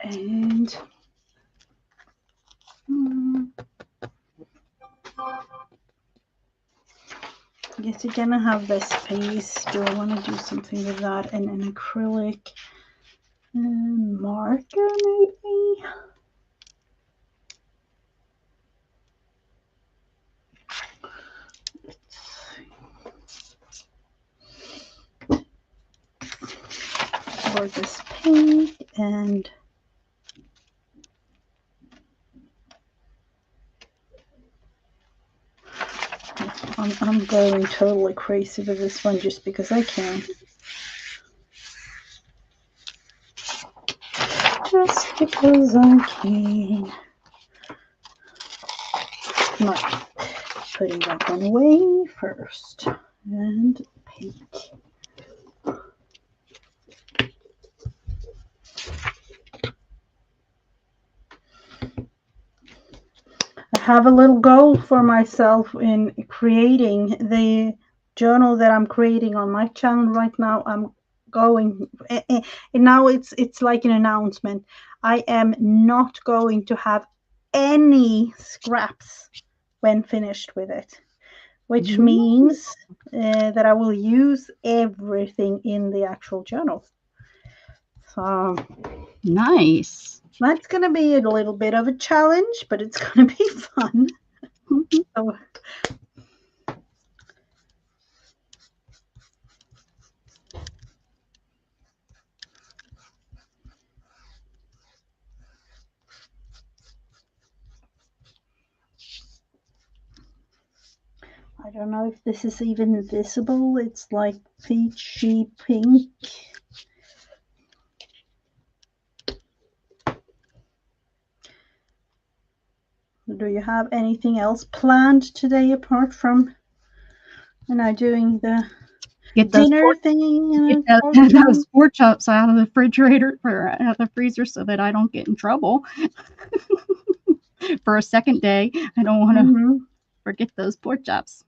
And I guess you're gonna have this piece. Do I want to do something with that and an acrylic marker maybe? For this pink, and I'm going totally crazy with this one just because I can. Just because I can. Not putting that one away first. And pink. I have a little goal for myself in creating the journal that I'm creating on my channel right now. I'm going, and now it's like an announcement. I am not going to have any scraps when finished with it, which Ooh, means that I will use everything in the actual journal. So nice. that's going to be a little bit of a challenge, but it's going to be fun. So I don't know if this is even visible. It's like peachy pink. Do you have anything else planned today apart from doing the Get those dinner pork, thing get and those, pork those chops? pork chops out of the refrigerator or out of the freezer so that I don't get in trouble. for a second day. I don't want to Mm-hmm. forget those pork chops.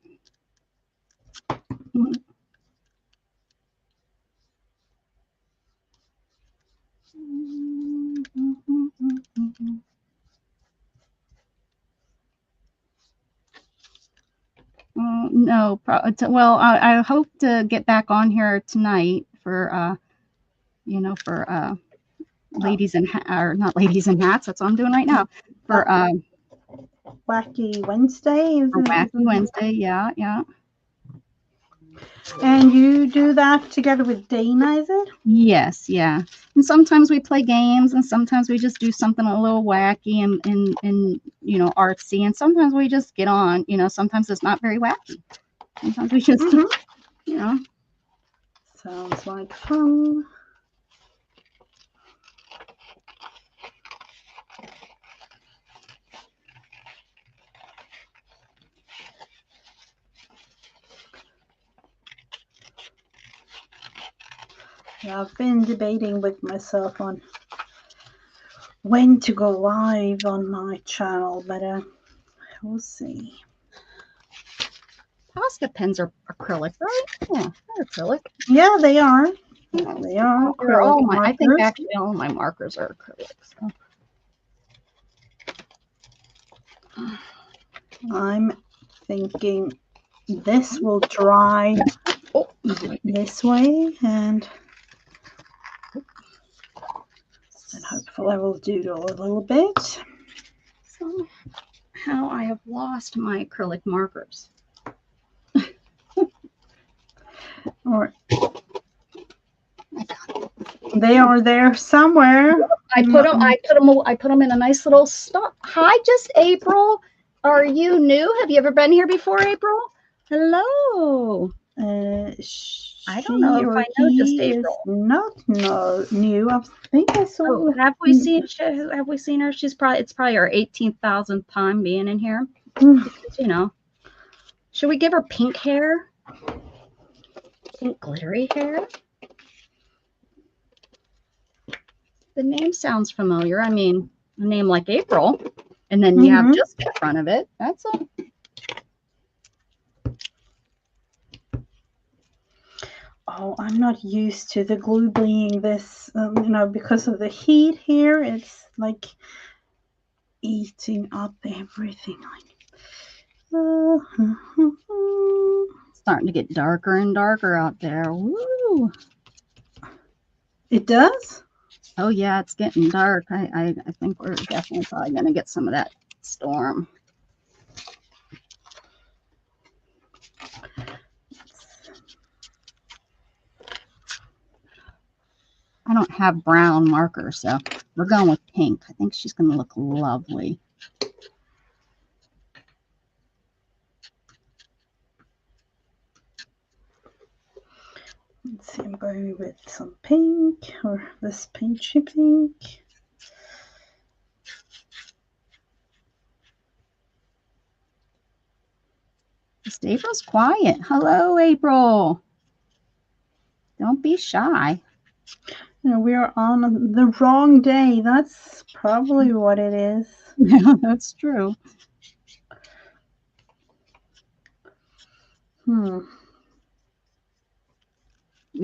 No, well, I hope to get back on here tonight for for ladies in or not ladies in hats. That's what I'm doing right now for Wacky Wednesday, Wacky isn't it? Wednesday. Yeah, yeah. And you do that together with Dana, is it? Yes, yeah. And sometimes we play games, and sometimes we just do something a little wacky and artsy, and sometimes we just get on. Sometimes it's not very wacky. Sometimes we just Mm-hmm. you know. Sounds like fun. Yeah, I've been debating with myself on when to go live on my channel, but we'll see. Posca pens are acrylic, right? Yeah, they're acrylic. Yeah, they are. Yeah, They are they're acrylic all I think markers. actually all my markers are acrylic. So. I'm thinking this will dry this way, and hopefully I will do it a little bit. Somehow I have lost my acrylic markers. Or they are there somewhere. I put them in a nice little spot. Hi, just April. Are you new? Have you ever been here before, April? Hello. I don't know if I know just April. Is not new. I think I saw. Oh, have we seen her? It's probably her 18,000th time being in here. Because, should we give her pink hair? Pink glittery hair? The name sounds familiar. I mean, a name like April, and then you have just in front of it. That's a. Oh, I'm not used to the glue being this, because of the heat here. It's like eating up everything. It's starting to get darker and darker out there. Woo! It does? Oh yeah, it's getting dark. I think we're definitely probably going to get some of that storm. I don't have brown markers, so we're going with pink. I think she's going to look lovely. Let's see, I'm going with some pink, or this pinchy pink. Just April's quiet. Hello, April. Don't be shy. We are on the wrong day. That's probably what it is. Yeah, that's true. We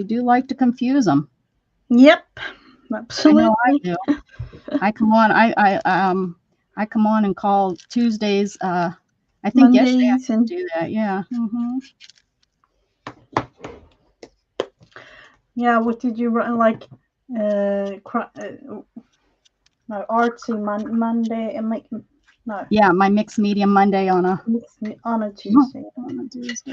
do like to confuse them. Yep, absolutely. I know I do. I come on and call Tuesdays. I think Mondays yesterday I do that. Yeah. Yeah. What did you run like? No, artsy Monday. No. Yeah, my mixed media Monday on a Tuesday. On a Tuesday.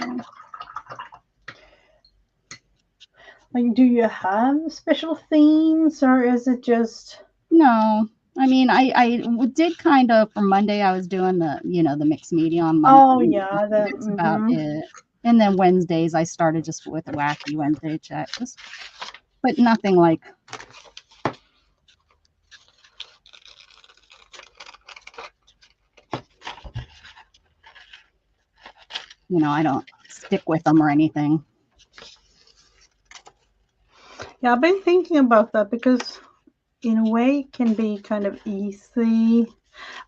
Like, do you have special themes, or is it just? No, I mean, I did kind of for Monday. I was doing the the mixed media on Monday. Oh yeah, that's about it. And then Wednesdays I started just with a wacky Wednesday chat, but nothing like. I don't stick with them or anything. Yeah, I've been thinking about that because in a way it can be kind of easy.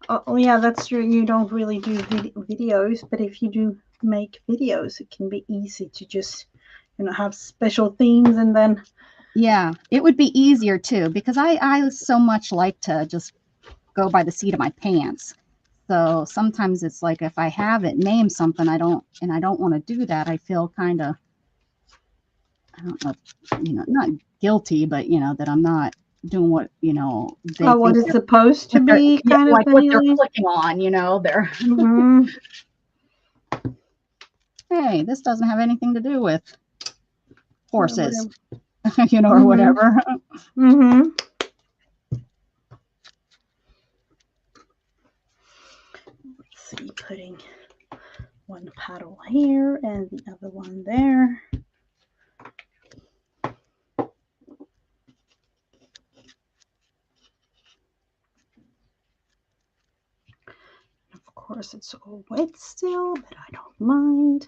Oh, yeah, that's true. You don't really do videos, but if you do make videos, it can be easy to just, have special themes and then. Yeah, it would be easier too because I so much like to just go by the seat of my pants. So sometimes it's like if I have it name something, I don't want to do that. I feel kind of, I don't know, not guilty, but that I'm not doing what, they Oh, what think it's they're, supposed to what they're, be, yeah, kind of like what they're thing. clicking on, they're, Mm-hmm. hey, this doesn't have anything to do with horses, Whatever. or Mm-hmm. whatever. Mm-hmm. Let's see, putting one paddle here and the other one there. Of course, it's all wet still, but I don't mind.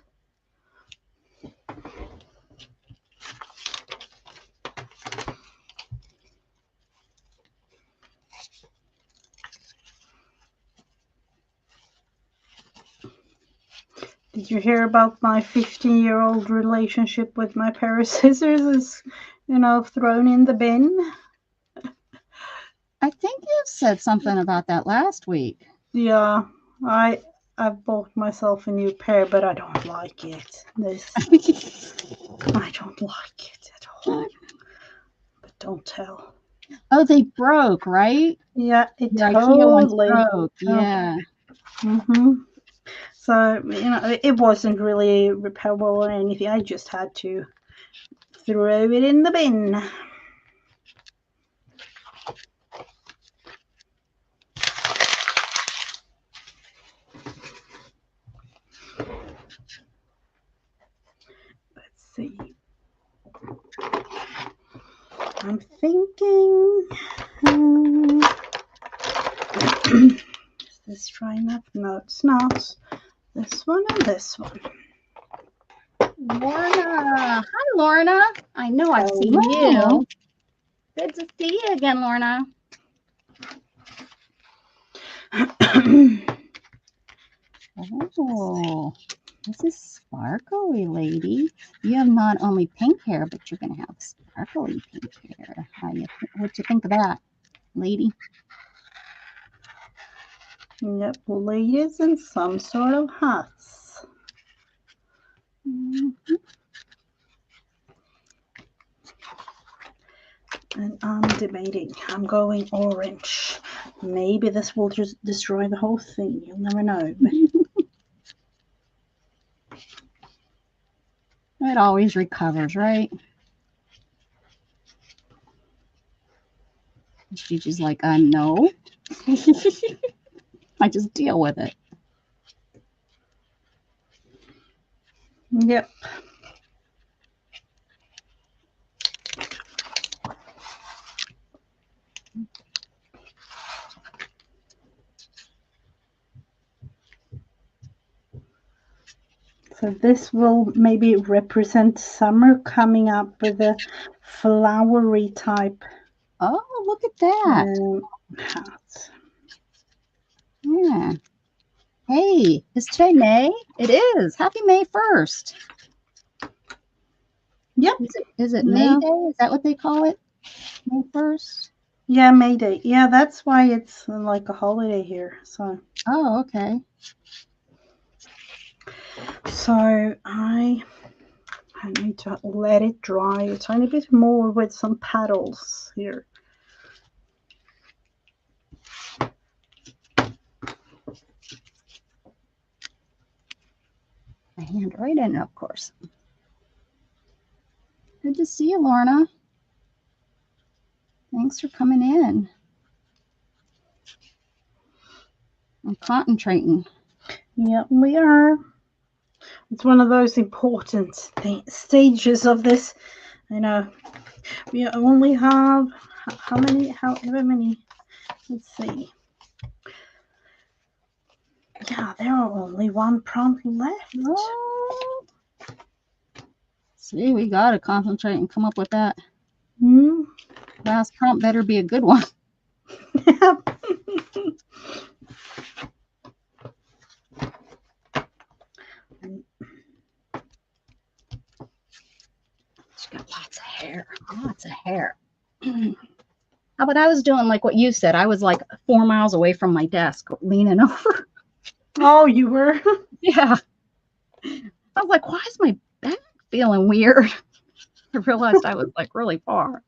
Did you hear about my 15-year-old relationship with my pair of scissors is, thrown in the bin? I think you said something about that last week. Yeah, I bought myself a new pair, but I don't like it. I don't like it at all. But don't tell. Oh, they broke, right? Yeah, it Your IKEA ones totally. broke. Yeah. Mm-hmm. So, it wasn't really repairable or anything. I just had to throw it in the bin. Let's see. I'm thinking. Is this dry enough? No, it's not. This one and this one. Lorna. Hi, Lorna. I know I've seen Hello. you. Good to see you again, Lorna. Oh, this is sparkly, lady. You have not only pink hair, but you're going to have sparkly pink hair. What you think of that, lady? Yep, ladies in some sort of hats. Mm-hmm. And I'm debating. I'm going orange. Maybe this will just destroy the whole thing. You'll never know. It always recovers, right? Gigi's like, no. I just deal with it. Yep. So this will maybe represent summer coming up with a flowery type Oh, look at that. hat. Yeah. Hey, is today May? It is. Happy May 1st. Yep. Is it Yeah. May Day? Is that what they call it? May 1st? Yeah, May Day. Yeah, that's why it's like a holiday here. So. Oh, okay. So I need to let it dry a tiny bit more with some paddles here. My hand right in it, of course. Good to see you, Lorna. Thanks for coming in. I'm concentrating. Yeah, we are. It's one of those important stages of this. We only have however many. Let's see. Yeah, there are only one prompt left. Oh. See, we got to concentrate and come up with that. Last prompt better be a good one. She's got lots of hair. Lots of hair. How about I was doing like what you said? I was like 4 miles away from my desk, leaning over. Oh, you were? Yeah. I was like, why is my back feeling weird? I realized I was like really far.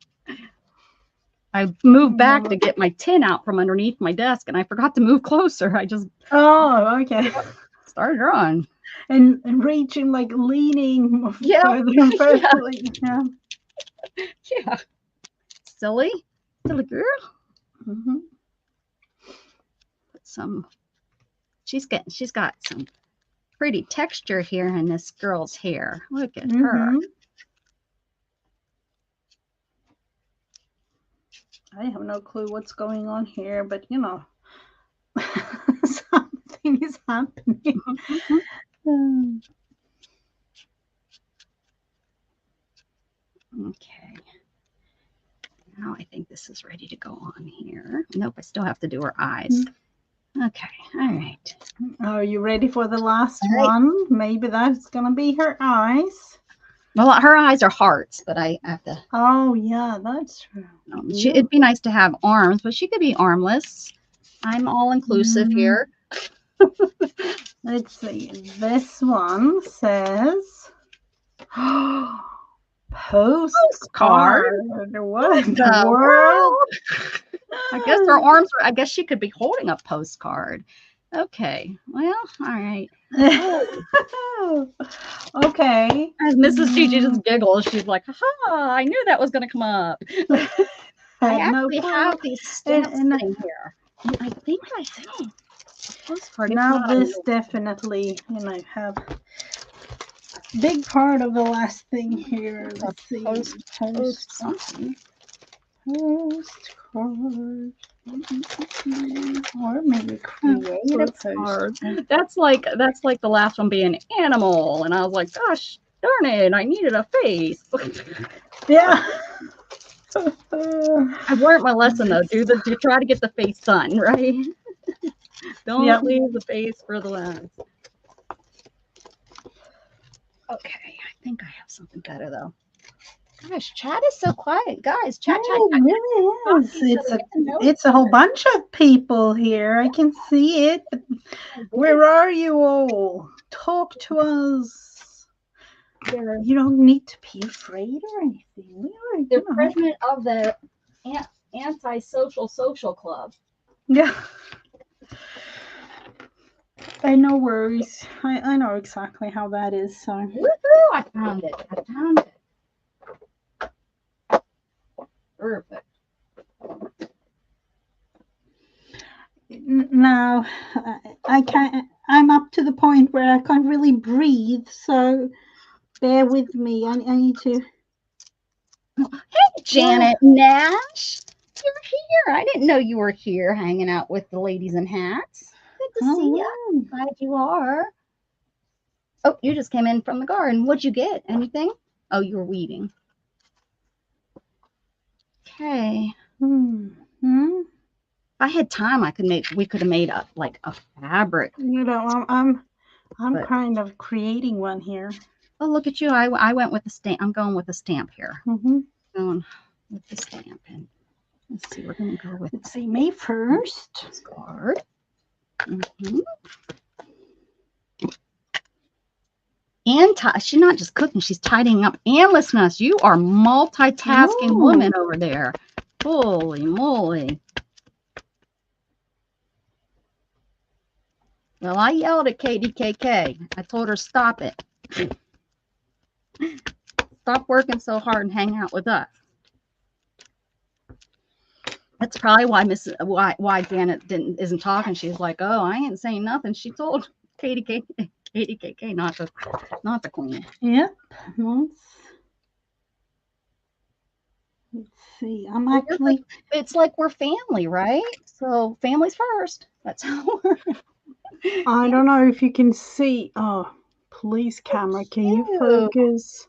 I moved back to get my tin out from underneath my desk, and I forgot to move closer. I just Okay. started drawing. And reaching, like leaning Yeah. further and further. Yeah. Like, yeah. Yeah. Silly girl. Mm-hmm. Put some. She's got some pretty texture here in this girl's hair. Look at her. I have no clue what's going on here, but you know, something is happening. Okay. Now I think this is ready to go on here. Nope, I still have to do her eyes. Okay, all right. Are you ready for the last one? Maybe that's gonna be her eyes. Well, her eyes are hearts, but I have to. Oh yeah, that's true. It'd be nice to have arms, but she could be armless. I'm all inclusive here. Let's see. This one says postcard. What in the world? I guess her arms are, I guess she could be holding a postcard. Okay. Well, all right. Okay. As Mrs. Gigi just giggles, she's like, haha, I knew that was going to come up. I actually have these stamps sitting here. And I think I have a postcard. Now this definitely, you know, have big part of the last thing here. Let's see. Post something. Postcard. Or maybe create a postcard. That's like the last one being animal, and I was like, gosh darn it, I needed a face. Yeah. I've learned my lesson though. Do try to get the face done, right? Don't leave the face for the last. Okay, I think I have something better though. Gosh, chat is so quiet, guys. Chat. It really is. It's a whole bunch of people here. I can see it. Where are you all? Talk to us. You don't need to be afraid or anything. They're president of the anti-social social club. Yeah. No worries. I know exactly how that is. So. Woohoo! I found it. Perfect. Now I can't. I'm up to the point where I can't really breathe. So bear with me. I need to. Hey, Janet Nash, you're here. I didn't know you were here, hanging out with the ladies in hats. Good to see you. Glad you are. Oh, you just came in from the garden. What'd you get? Anything? Oh, you were weeding. Okay. If I had time, we could have made a fabric. You know, I'm kind of creating one here. Oh, look at you! I went with the stamp. I'm going with the stamp here. Going with the stamp, and let's see. We're gonna go with. Let's see, May 1st. Card. And she's not just cooking; she's tidying up. And listen to us. You are multitasking woman over there. Holy moly! Well, I yelled at KDKK. I told her stop it. Stop working so hard and hang out with us. That's probably why Janet isn't talking. She's like, oh, I ain't saying nothing. She told KDKK not the queen. Yep. Let's see. I'm actually. It's like we're family, right? So family's first. That's how we're. I don't know if you can see. Oh, police camera. Can you focus?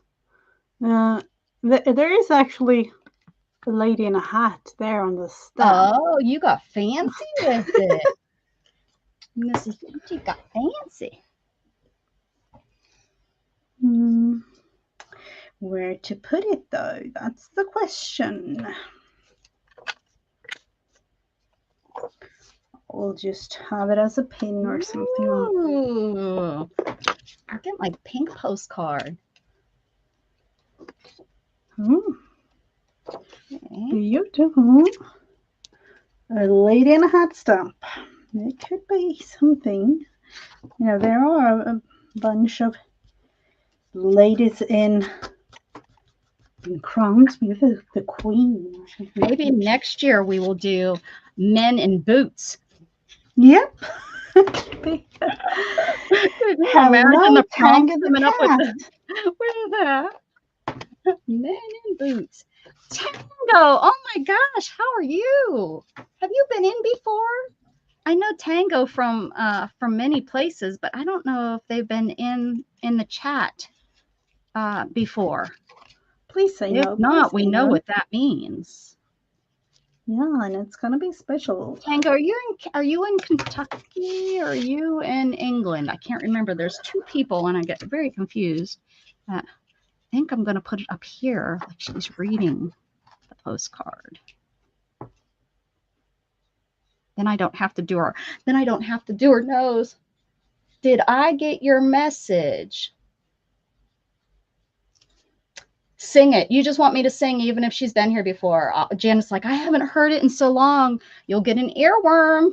There is actually a lady in a hat there on the stand. Oh, you got fancy with it. Mrs. Gigi got fancy. Where to put it, though? That's the question. We'll just have it as a pin or something. Ooh. I get my pink postcard. Ooh. Okay. Beautiful. A lady in a hat stamp. It could be something. You know, there are a bunch of ladies in crowns. Maybe the queen. Maybe next year we will do men in boots. Yep. Could you imagine the prom coming up with what is that? Men in boots. Tango. Oh my gosh, how are you? Have you been in before? I know Tango from many places, but I don't know if they've been in the chat before. Please say no. If not, we know what that means. Yeah, and it's gonna be special. Tango, are you in Kentucky or are you in England? I can't remember. There's two people, and I get very confused. I think I'm gonna put it up here, like she's reading the postcard. Then I don't have to do her. Then I don't have to do her nose. Did I get your message? Sing it. You just want me to sing even if she's been here before. Janet's like, I haven't heard it in so long. You'll get an earworm.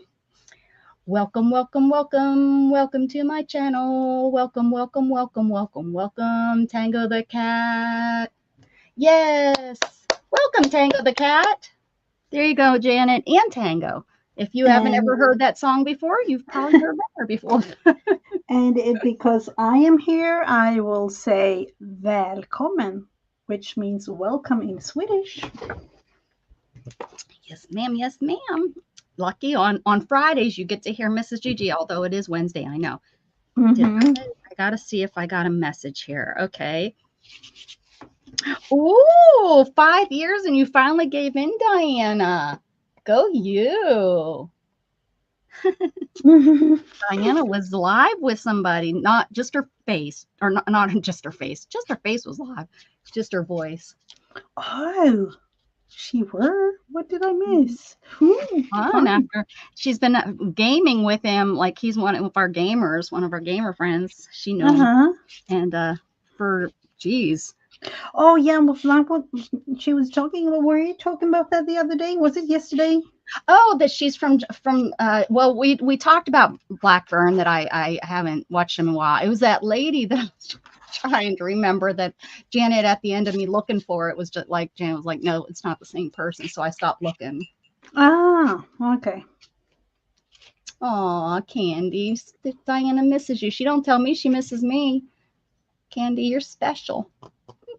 Welcome, welcome, welcome. Welcome to my channel. Welcome, welcome, welcome, welcome, welcome. Tango the cat. Yes. Welcome, Tango the cat. There you go, Janet and Tango. If you haven't ever heard that song before, you've probably heard her before. And because I am here, I will say välkommen, which means welcome in Swedish. Yes, ma'am. Yes, ma'am. Lucky on Fridays you get to hear Mrs. Gigi, although it is Wednesday, I know. I gotta see if I got a message here. Okay. Ooh, 5 years and you finally gave in, Diana. Go you. Diana was live with somebody, not just her face, or not just her face. Just her face was live, just her voice. Oh, she were? What did I miss? Fun. After she's been gaming with him, like he's one of our gamers, one of our gamer friends. She knew him, and geez. Oh yeah, was that what she was talking about? Were you talking about that the other day? Was it yesterday? Oh, that she's from well, we talked about Blackburn, that I haven't watched him in a while. It was that lady that I was trying to remember, that Janet at the end of me looking for it was just like, Janet was like, no, it's not the same person, so I stopped looking. Ah, okay. Aw, Candy, Diana misses you. She don't tell me she misses me. Candy, you're special.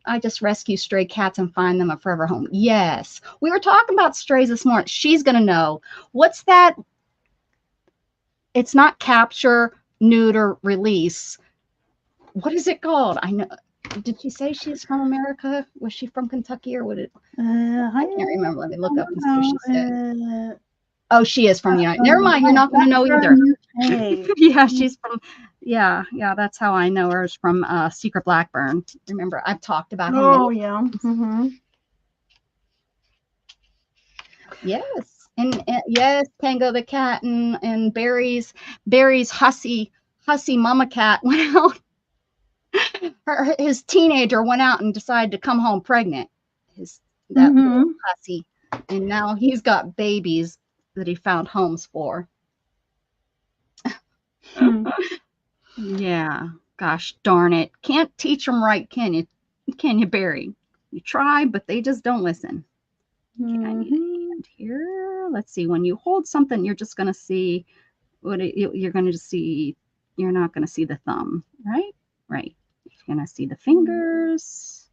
I just rescue stray cats and find them a forever home. Yes. We were talking about strays this morning. She's going to know. What's that? It's not capture, neuter, release. What is it called? I know. Did she say she's from America? Was she from Kentucky or would it? I can't remember. Let me look up and see what she said. Oh, she is from the United. Never mind. You're not going to know either. Yeah, she's from. Yeah, that's how I know her, is from Secret Blackburn. Remember, I've talked about him. Oh, yeah. Yes, and yes, Tango the cat and Barry's hussy mama cat went out. His teenager went out and decided to come home pregnant. That little hussy, and now he's got babies that he found homes for. Yeah, gosh darn it. Can't teach them right, can you? Can you, Barry? You try, but they just don't listen. Okay, I need a hand here. Let's see. When you hold something, you're just going to see you're going to see. You're not going to see the thumb, right? Right. You're going to see the fingers.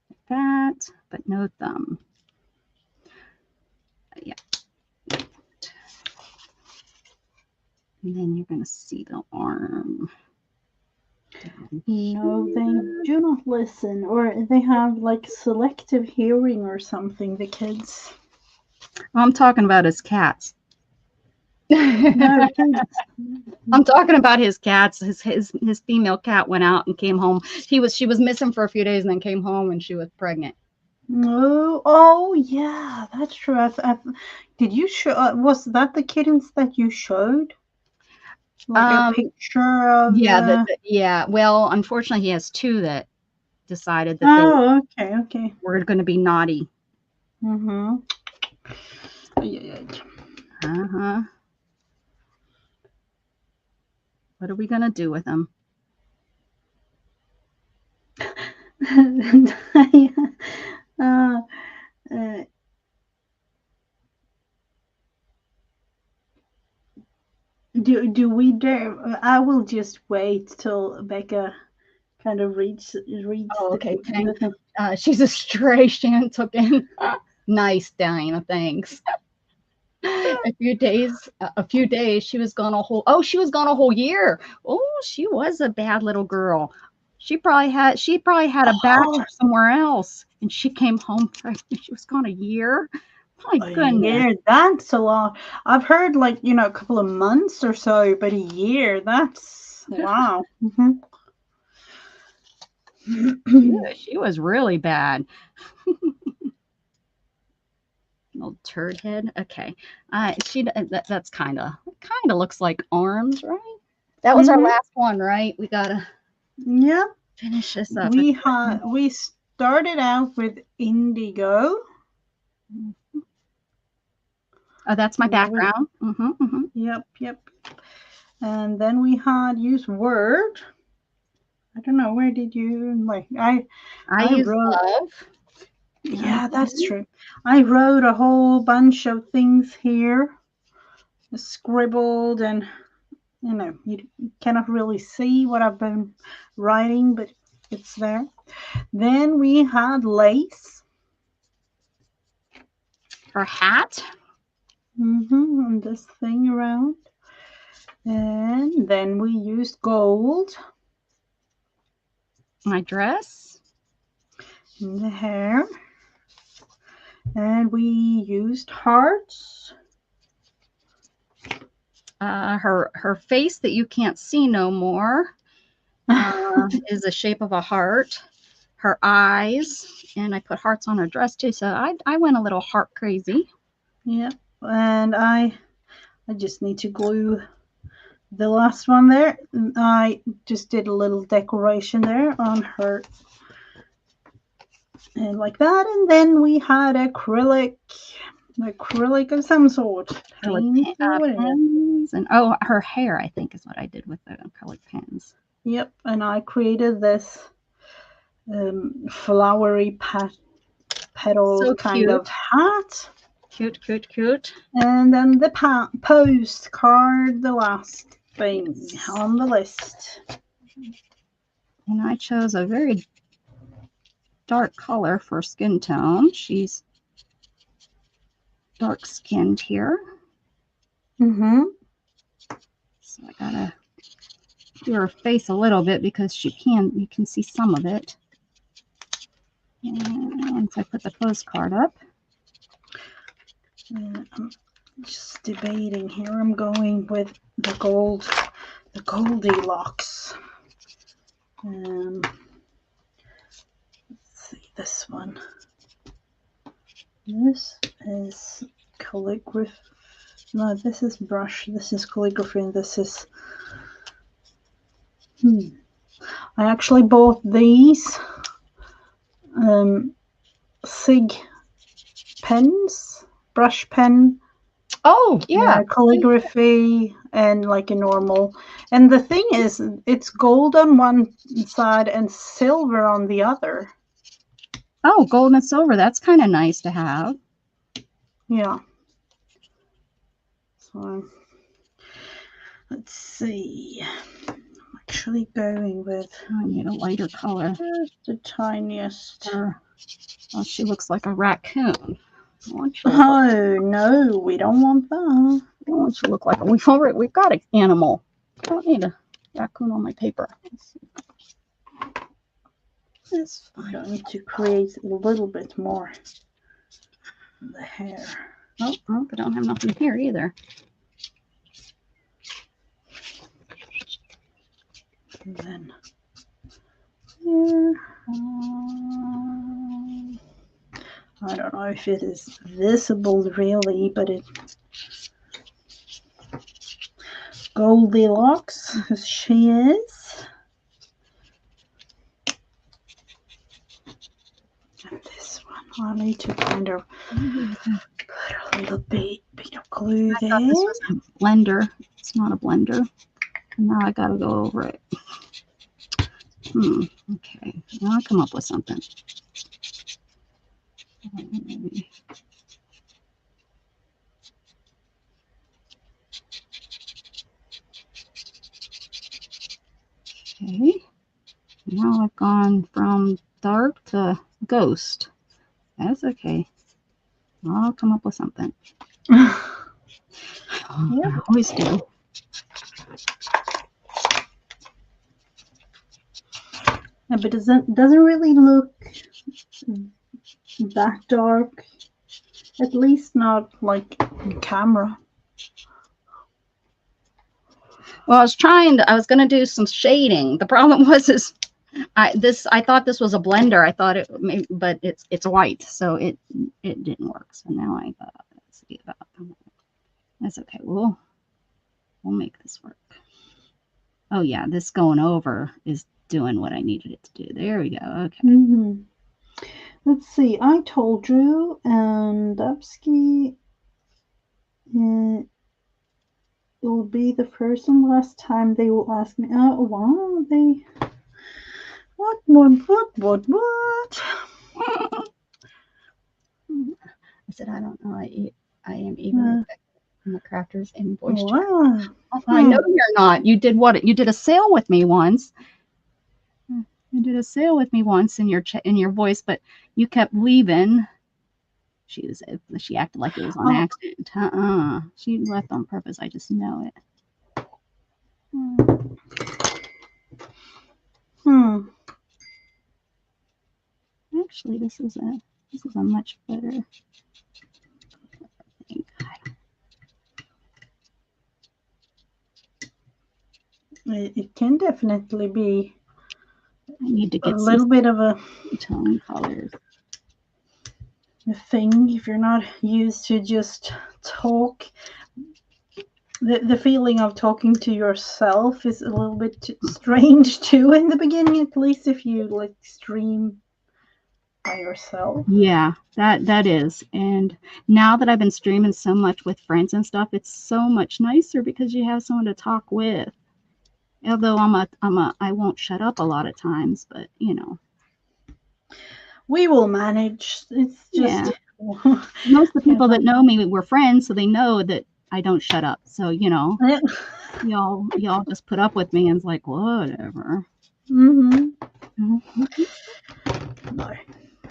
Like that, but no thumb. Yeah. And then you're going to see the arm. No, they do not listen, or they have like selective hearing or something, the kids. Well, I'm talking about his cats. No, I'm talking about his cats. His female cat went out and came home. She was missing for a few days and then came home and she was pregnant. no. Oh, yeah, that's true. Did you show? Was that the kittens that you showed? Like a Um, picture of? yeah, yeah. Well, unfortunately, he has two that decided that they Oh, okay, okay. were going to be naughty. Mm-hmm. Yeah. Uh huh. What are we going to do with them? uh, uh, do we dare? I will just wait till Becca kind of reads Oh, the okay. the Thank. thing. She's a stray. Shannon took in. Nice, Diana. Thanks. A few days. She was gone a whole. Oh, she was gone a whole year. Oh, she was a bad little girl. She probably had a batch Oh, somewhere else, and she came home pregnant. She was gone a year. My a goodness. year. That's a lot. I've heard like a couple of months or so, but a year. That's wow. Yeah, she was really bad. Little turd head. Okay. That's kind of looks like arms, right? That was our Hmm. last one, right? We gotta Yeah. finish this up. We started out with indigo. Oh, that's my And then we background. Hmm. yep. And then we had use word. I don't know, where did you like I I use wrote, love. yeah, that's true. I wrote a whole bunch of things here, scribbled, and you cannot really see what I've been writing, but it's there. Then we had lace. Her hat. And this thing around. And then we used gold My dress. in the hair. And we used hearts. Her face that you can't see no more is the shape of a heart. Her eyes, and I put hearts on her dress too. So I went a little heart crazy. Yeah. And I just need to glue the last one there. I just did a little decoration there on her, and like that. And then we had acrylic of some sort, Acrylic paint or whatever. pens, and oh, her hair I think is what I did with the acrylic pens. Yep. And I created this flowery petal So kind of cute, hat. cute, cute, cute. And then the postcard, the last thing Yes. on the list. And I chose a very dark color for skin tone. She's dark skinned here, Mm-hmm. so I gotta do her face a little bit because you can see some of it. And once I put the postcard up, I'm just debating here. I'm going with the Goldilocks. Let's see this one. This is calligraphy. No, this is brush. This is calligraphy, and this is. I actually bought these Sig pens, brush pen, oh yeah, calligraphy, and like a normal. And the thing is, it's gold on one side and silver on the other. oh gold and silver. That's kind of nice to have. Yeah. So let's see. I'm actually going with I need a lighter color. just the tiniest. Oh, she looks like a raccoon. Oh no, we don't want that. I want you to look like we've got an animal. I don't need a raccoon on my paper. It's I'm fine. going to create a little bit more the hair. Oh, I don't have nothing here either. And then here. I don't know if it is visible really, but it Goldilocks, as she is. And this one, I need to kind of put a little bit of glue I there. thought this was a blender. It's not a blender. And now I gotta go over it. Okay. Now I'll come up with something. Okay. Now I've gone from dark to ghost. That's okay. I'll come up with something. Yep. I always do. Yeah, but it doesn't really look that dark. At least not like camera. Well, I was gonna do some shading. The problem was I thought this was a blender. I thought it, but it's white, so it didn't work. So now I thought, let's see about that's okay. We'll make this work. Oh yeah, this going over is doing what I needed it to do. There we go. Okay. Let's see. I told Drew and Dubsky it will be the first and last time they will ask me, oh, wow, what? I said, I don't know. I am even in the crafters invoice check. Wow. I know you're not. You did what? You did a sale with me once. You did a sale with me once in your voice, but you kept leaving. She acted like it was on accident. She left on purpose. I just know it. Actually, this is a much better. It can definitely be. I need to get a little bit of a tone colors. A thing if you're not used to just talk. The feeling of talking to yourself is a little bit strange too in the beginning, at least if you like stream by yourself. Yeah, that is. And now that I've been streaming so much with friends and stuff, it's so much nicer because you have someone to talk with. Although I won't shut up a lot of times, but you know. We will manage. It's just most of the people that know me were friends, so they know that I don't shut up. So, you know, y'all just put up with me and it's like, whatever. No.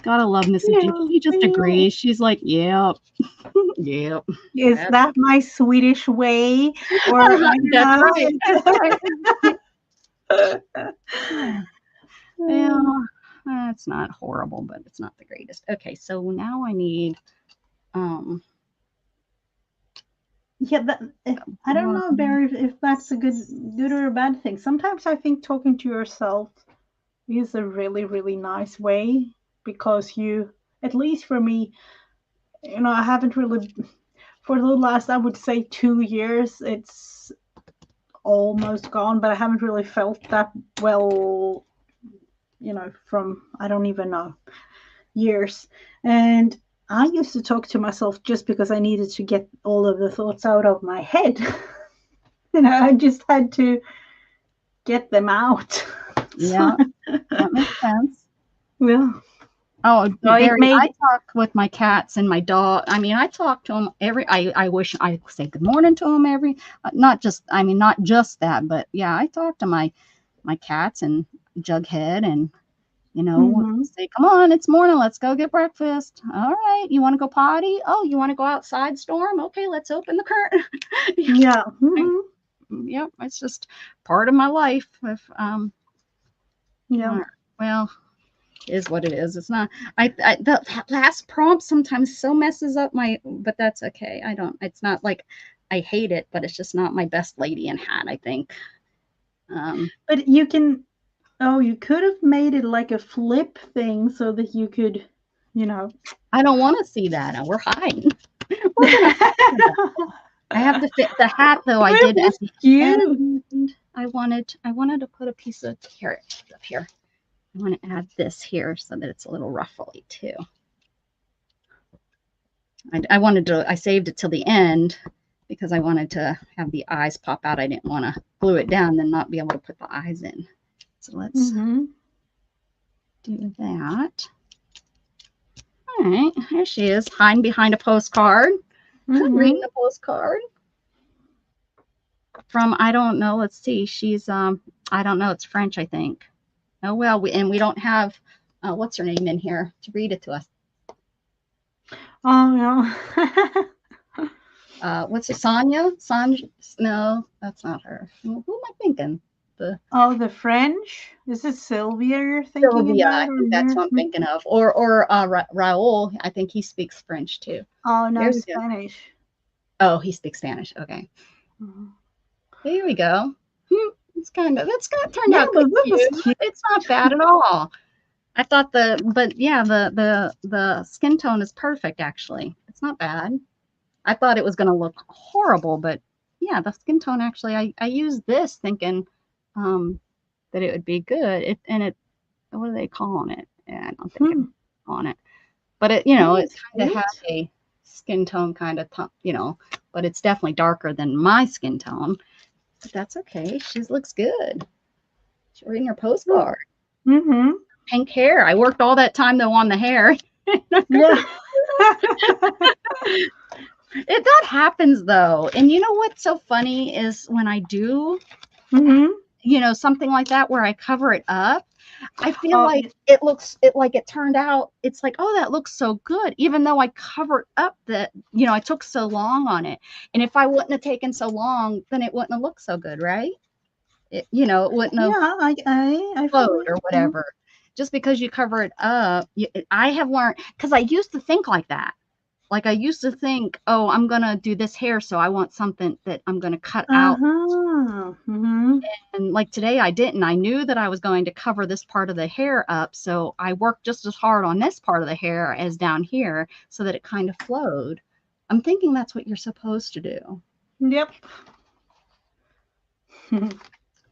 Gotta love Mrs. G. She just agrees. She's like, yep. Yep. Is that my Swedish way? Or that's right. Yeah, it's not horrible, but it's not the greatest. Okay, so now I need yeah, I don't know, Barry, if that's a good or a bad thing. Sometimes I think talking to yourself is a really, really nice way because you, at least for me, you know, I haven't really, for the last, I would say 2 years, it's almost gone, but I haven't really felt that well, you know, from, I don't even know, years. And I used to talk to myself just because I needed to get all of the thoughts out of my head. You know, I just had to get them out. Yeah, that makes sense. Yeah. Oh, Barry, I talk with my cats and my dog. I mean, I talk to them I wish I say good morning to them not just that, but yeah, I talk to my cats and Jughead and, you know, say, come on, it's morning. Let's go get breakfast. All right. You want to go potty? Oh, you want to go outside, Storm? Okay, let's open the curtain. Yeah. Yep. It's just part of my life. Yeah. Well, is what it is. It's not. The last prompt sometimes so messes up but that's okay. It's not like I hate it, but it's just not my best lady in hat, I think. But you can, oh, you could have made it like a flip thing so that you could, you know. I don't want to see that. We're hiding. We're gonna hide. I have to fit the hat though. I But it did at was the cute. end. I wanted to put a piece of here up here. I want to add this here so that it's a little ruffly too. I saved it till the end because I wanted to have the eyes pop out. I didn't want to glue it down and not be able to put the eyes in. So let's do that. All right, here she is, hiding behind a postcard, reading a postcard from, I don't know, let's see, she's, I don't know, it's French, I think. Oh, well, we don't have, what's her name in here to read it to us. Oh, no. What's it, Sonia? No, that's not her. Who am I thinking? The French? Is it Sylvia you're thinking Sylvia, about? I think that's what I'm thinking of. Or Raul, I think he speaks French too. Oh, no, Spanish. Oh, he speaks Spanish. Okay. There we go. That's kind of turned out good. It's not bad at all. I thought the skin tone is perfect actually. It's not bad. I thought it was going to look horrible, but yeah, the skin tone actually, I used this thinking that it would be good. What are they calling it? Yeah, I don't think it's calling it. But it, it kind of has a skin tone kind of, but it's definitely darker than my skin tone. But that's okay. She looks good. She's reading her postcard. Pink hair. I worked all that time though on the hair. Yeah. That happens though. And you know what's so funny is when I do, something like that where I cover it up, I feel like it turned out, it's like, oh, that looks so good, even though I covered up that, I took so long on it. And if I wouldn't have taken so long, then it wouldn't have looked so good, right? It wouldn't have I flowed or whatever. Just because you cover it up, I have learned, because I used to think like that. Like I used to think, oh, I'm going to do this hair, so I want something that I'm going to cut out. And like today I didn't. I knew that I was going to cover this part of the hair up, so I worked just as hard on this part of the hair as down here so that it kind of flowed. I'm thinking that's what you're supposed to do. Yep.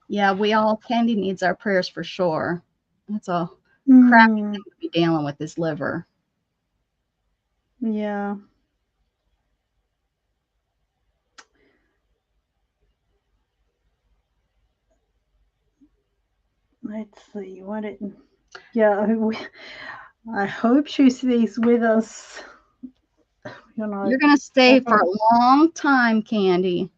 Yeah, Candy needs our prayers for sure. That's a crappy thing to be dealing with, his liver. Yeah. Let's see what it. Yeah, I hope she stays with us. You're gonna stay for a long time, Candy.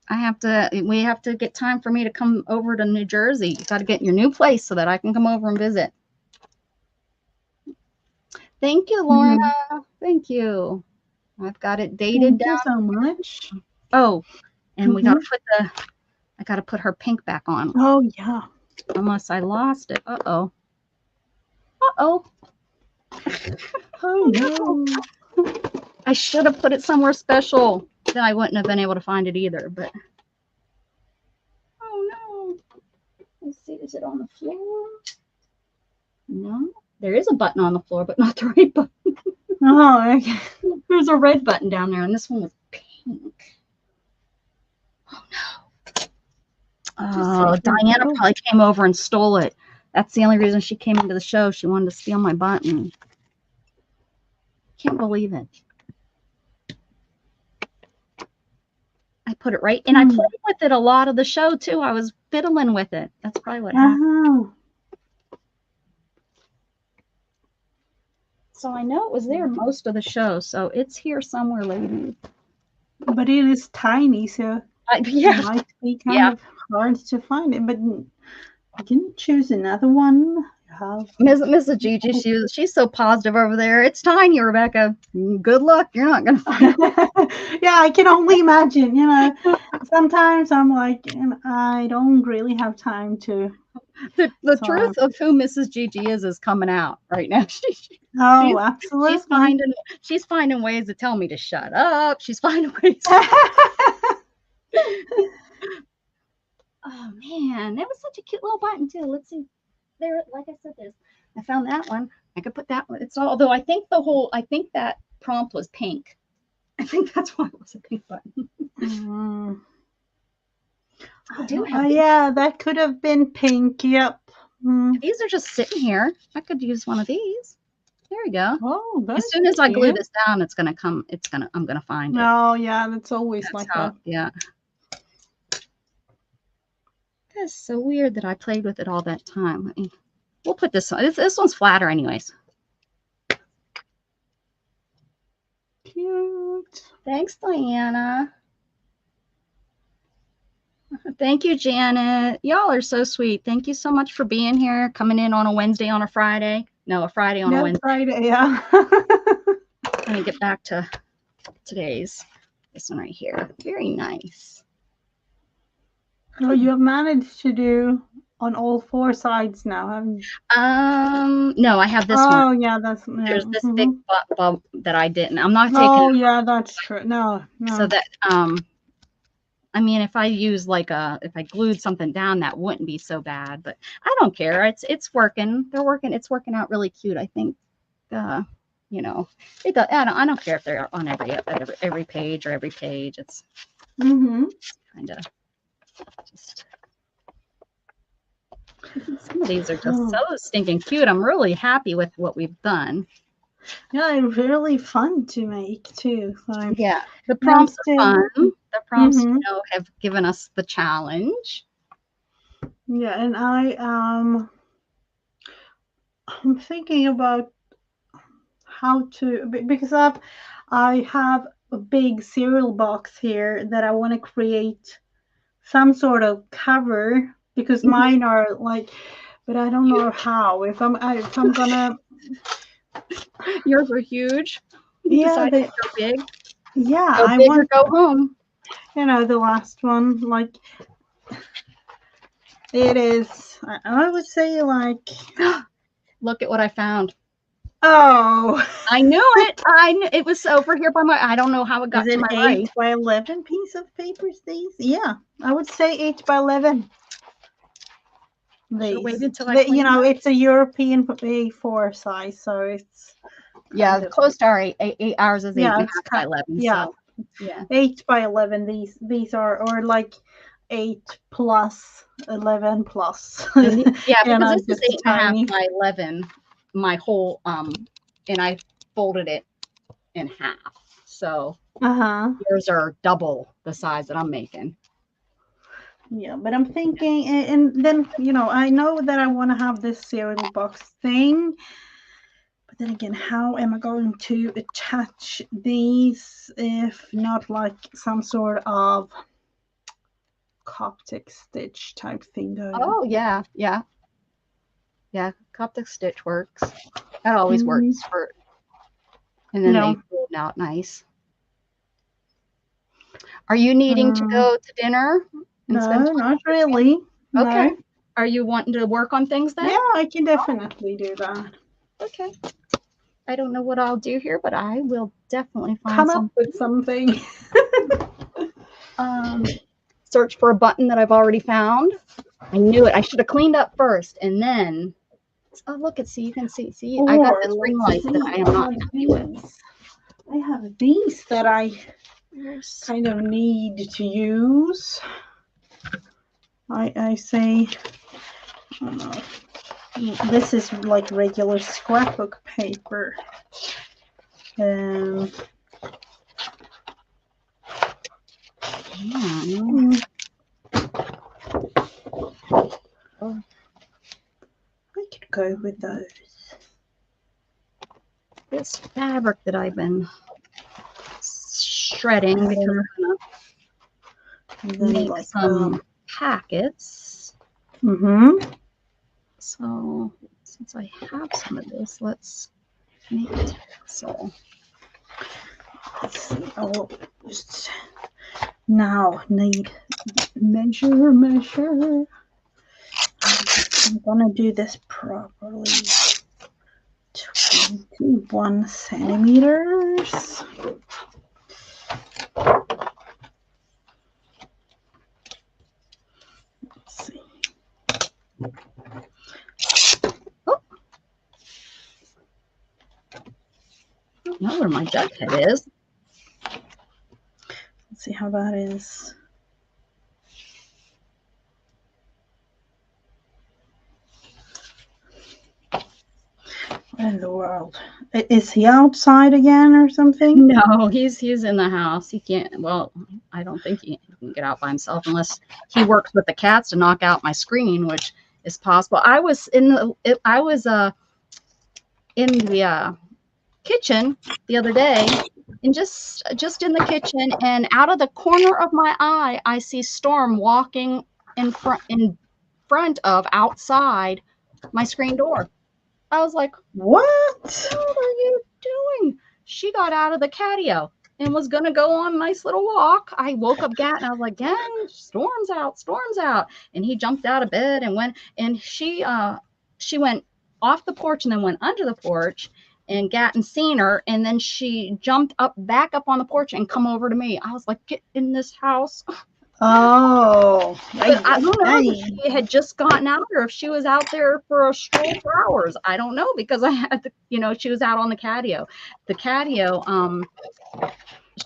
We have to get time for me to come over to New Jersey. You got to get in your new place so that I can come over and visit. Thank you, Lorna. Thank you. I've got it dated down. Thank you so much. Oh, and we got to I got to put her pink back on. Oh, yeah. Unless I lost it. Uh-oh. Uh-oh. Oh, no. I should have put it somewhere special. Then I wouldn't have been able to find it either, but. Oh, no. Let's see. Is it on the floor? No. There is a button on the floor, but not the right button. Oh, okay. There's a red button down there, and this one was pink. Oh, no. Oh, Diana probably came over and stole it. That's the only reason she came into the show. She wanted to steal my button. Can't believe it. I put it right, and I played with it a lot of the show, too. I was fiddling with it. That's probably what happened. So I know it was there most of the show, so it's here somewhere, ladies. But it is tiny, so it might be kind of hard to find it. But I can choose another one. Mrs. Gigi, she's so positive over there. It's tiny, Rebecca. Good luck. You're not gonna find it. Yeah, I can only imagine. Sometimes I'm like, I don't really have time to. The truth of who Mrs. Gigi is coming out right now. Absolutely. She's finding ways to tell me to shut up. She's finding ways. Oh man, that was such a cute little button too. Let's see. There, like I said, there's. I found that one. I could put that one. It's all. Although I think that prompt was pink. I think that's why it was a pink button. Mm. I do have Oh, yeah, that could have been pink. Yep. Mm. these are just sitting here. I could use one of these. There we go. Oh, As that's soon as I glue cute. this down, it's gonna come. I'm gonna find it. Oh, yeah, that's always That's like how. that. Yeah. That's so weird that I played with it all that time. We'll put this one. This one's flatter, anyways. Cute. Thanks, Diana. Thank you, Janet. Y'all are so sweet. Thank you so much for being here, coming in on a Wednesday on a Friday. No, a Friday on a Yeah, Wednesday. Friday, yeah. Let me get back to today's. This one right here. Very nice. Oh, you have managed to do on all 4 sides now, haven't you? No, I have this one. Oh, yeah, that's There's this big bump that I didn't. I'm not taking. Oh, yeah, that's true. No. So that I mean, if I use if I glued something down, that wouldn't be so bad. But I don't care. It's working. They're working. It's working out really cute. I think. You know, it does. I don't care if they're on every page or every page. It's kind of just. Some of these are just so stinking cute. I'm really happy with what we've done. Yeah, it's really fun to make too. So yeah, the prompts are fun. The prompts, have given us the challenge. Yeah, and I'm thinking about how to, because I have a big cereal box here that I want to create some sort of cover, because mine are like, but I don't know how. If I'm gonna. Yours are huge. Yeah, they're big. Yeah, go big or go home. You know, the last one, like, it is. I would say, like. Look at what I found. Oh, I knew it. I knew it was over here by my. I don't know how it got to my right. 8 by 11 piece of papers. These, yeah, I would say 8 by 11. These, wait until I you know, it's a European A4 size, so it's. Close to our 8 hours is 8.5 by 11. Yeah, so, yeah, 8 by 11. These are, or like 8 plus 11 plus. Yeah, because this is 8.5 by 11. My whole and I folded it in half. So yours are double the size that I'm making. Yeah, but I'm thinking, and then, you know, I know that I want to have this cereal box thing, but then again, how am I going to attach these if not like some sort of Coptic stitch type thing going? Oh, yeah. Coptic stitch works. That always works for, and then they fold out nice. Are you needing to go to dinner? No, not really. Okay. No. Are you wanting to work on things then? Yeah, I can definitely do that. Okay. I don't know what I'll do here, but I will definitely come up with something. Search for a button that I've already found. I knew it. I should have cleaned up first, and then. Oh, look! You can see. I got this ring light that I am not happy with. I have these that I kind of need to use. I say, I don't know. This is like regular scrapbook paper. I could go with those. This fabric that I've been shredding because I'm gonna make like some packets. So since I have some of this, let's make it. So let's see. I'll just now need measure. I'm gonna do this properly. 21 centimeters. don't know where my duck head is. Let's see how that is. What in the world? Is he outside again or something? No, he's in the house. He can't. Well, I don't think he can get out by himself unless he works with the cats to knock out my screen, which is possible. I was in the kitchen the other day, and just in the kitchen, and out of the corner of my eye, I see Storm walking in front of outside my screen door. I was like, What? what are you doing? She got out of the catio and was going to go on a nice little walk. I woke up Gat and I was like, Gat, Storm's out. And he jumped out of bed and went, and she went off the porch and then went under the porch, and Gat seen her, and then she jumped back up on the porch and come over to me. I was like, get in this house. Oh, but I don't know if she had just gotten out or if she was out there for a stroll for hours. I don't know, because I had to, she was out on the catio. The catio,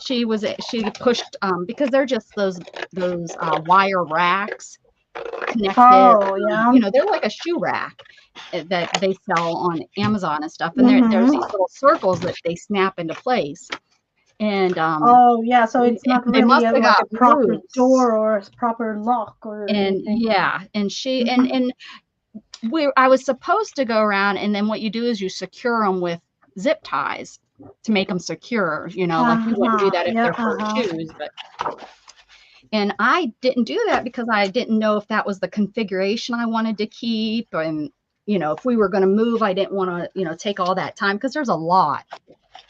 she pushed because they're just those wire racks connected. Oh, yeah. They're like a shoe rack that they sell on Amazon and stuff. And there's these little circles that they snap into place. And oh yeah, so it's not really like a proper loose door or a proper lock or anything. Yeah, and she and I was supposed to go around, and then what you do is you secure them with zip ties to make them secure. Like you wouldn't do that if they're for shoes, but. And I didn't do that because I didn't know if that was the configuration I wanted to keep, and if we were going to move, I didn't want to take all that time, because there's a lot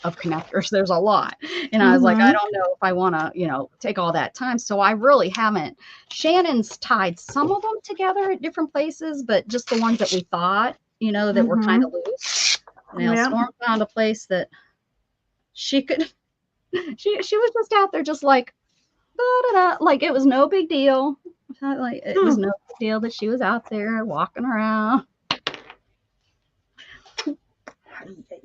of connectors. There's a lot. And I was like, I don't know if I want to, take all that time. So I really haven't. Shannon's tied some of them together at different places, but just the ones that we thought, that were kind of loose. Now, Storm found a place that she could, she was just out there just like, like it was no big deal. Like it was no big deal that she was out there walking around.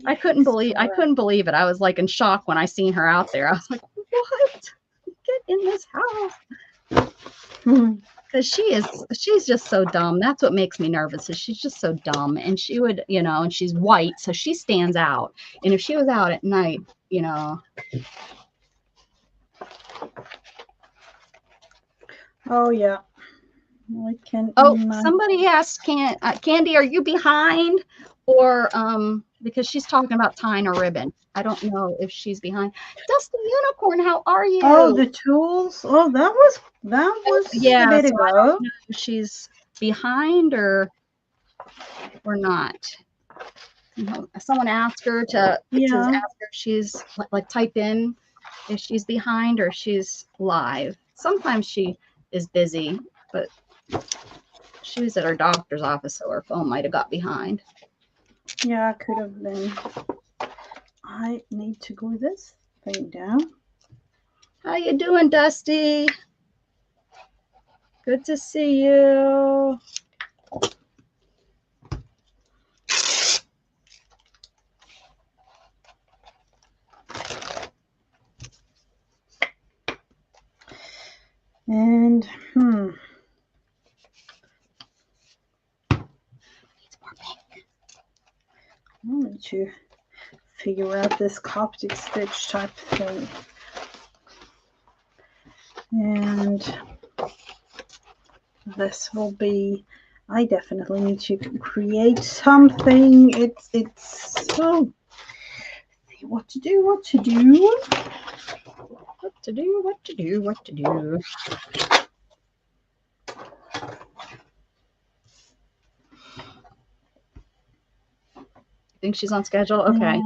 I couldn't believe it. I was like in shock when I seen her out there. I was like, what? Get in this house. Because she's just so dumb. That's what makes me nervous, is she's just so dumb. And she would, and she's white, so she stands out. And if she was out at night, Oh yeah. Somebody asked Candy, are you behind? Or because she's talking about tying a ribbon. I don't know if she's behind. Dusty Unicorn, how are you? Oh, the tools. Oh, that was yeah, a bit so ago. I don't know if she's behind or not. Someone asked her to ask her if she's like type in if she's behind or she's live. Sometimes she is busy, but she was at her doctor's office, so her phone might have got behind. Yeah, could have been. I need to glue this thing down. How you doing, Dusty? Good to see you. And I need to figure out this Coptic stitch type thing. And this will be, I definitely need to create something. It's so, what to do. Think she's on schedule? Okay.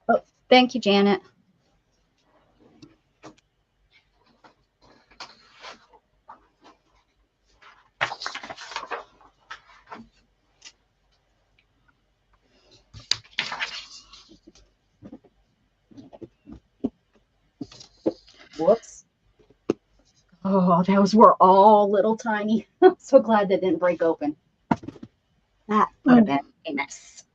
Oh, thank you, Janet. Whoops. Oh, those were all little tiny. I'm so glad that didn't break open. That would have been a mess.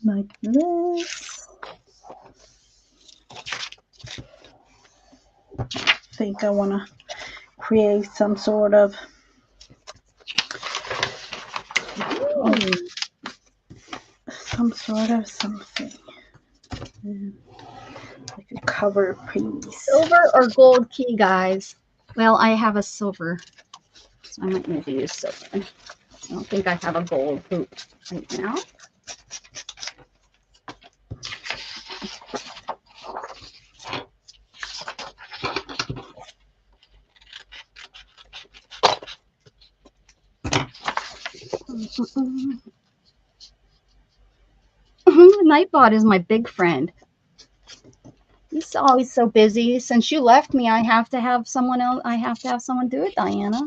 like this. I think I want to create some sort of something. Like a cover piece. Silver or gold key, guys? Well, I have a silver, so I might need to use silver. I don't think I have a gold hoop right now. Nightbot is my big friend. He's always so busy. Since you left me, I have to have someone else. I have to have someone do it, Diana.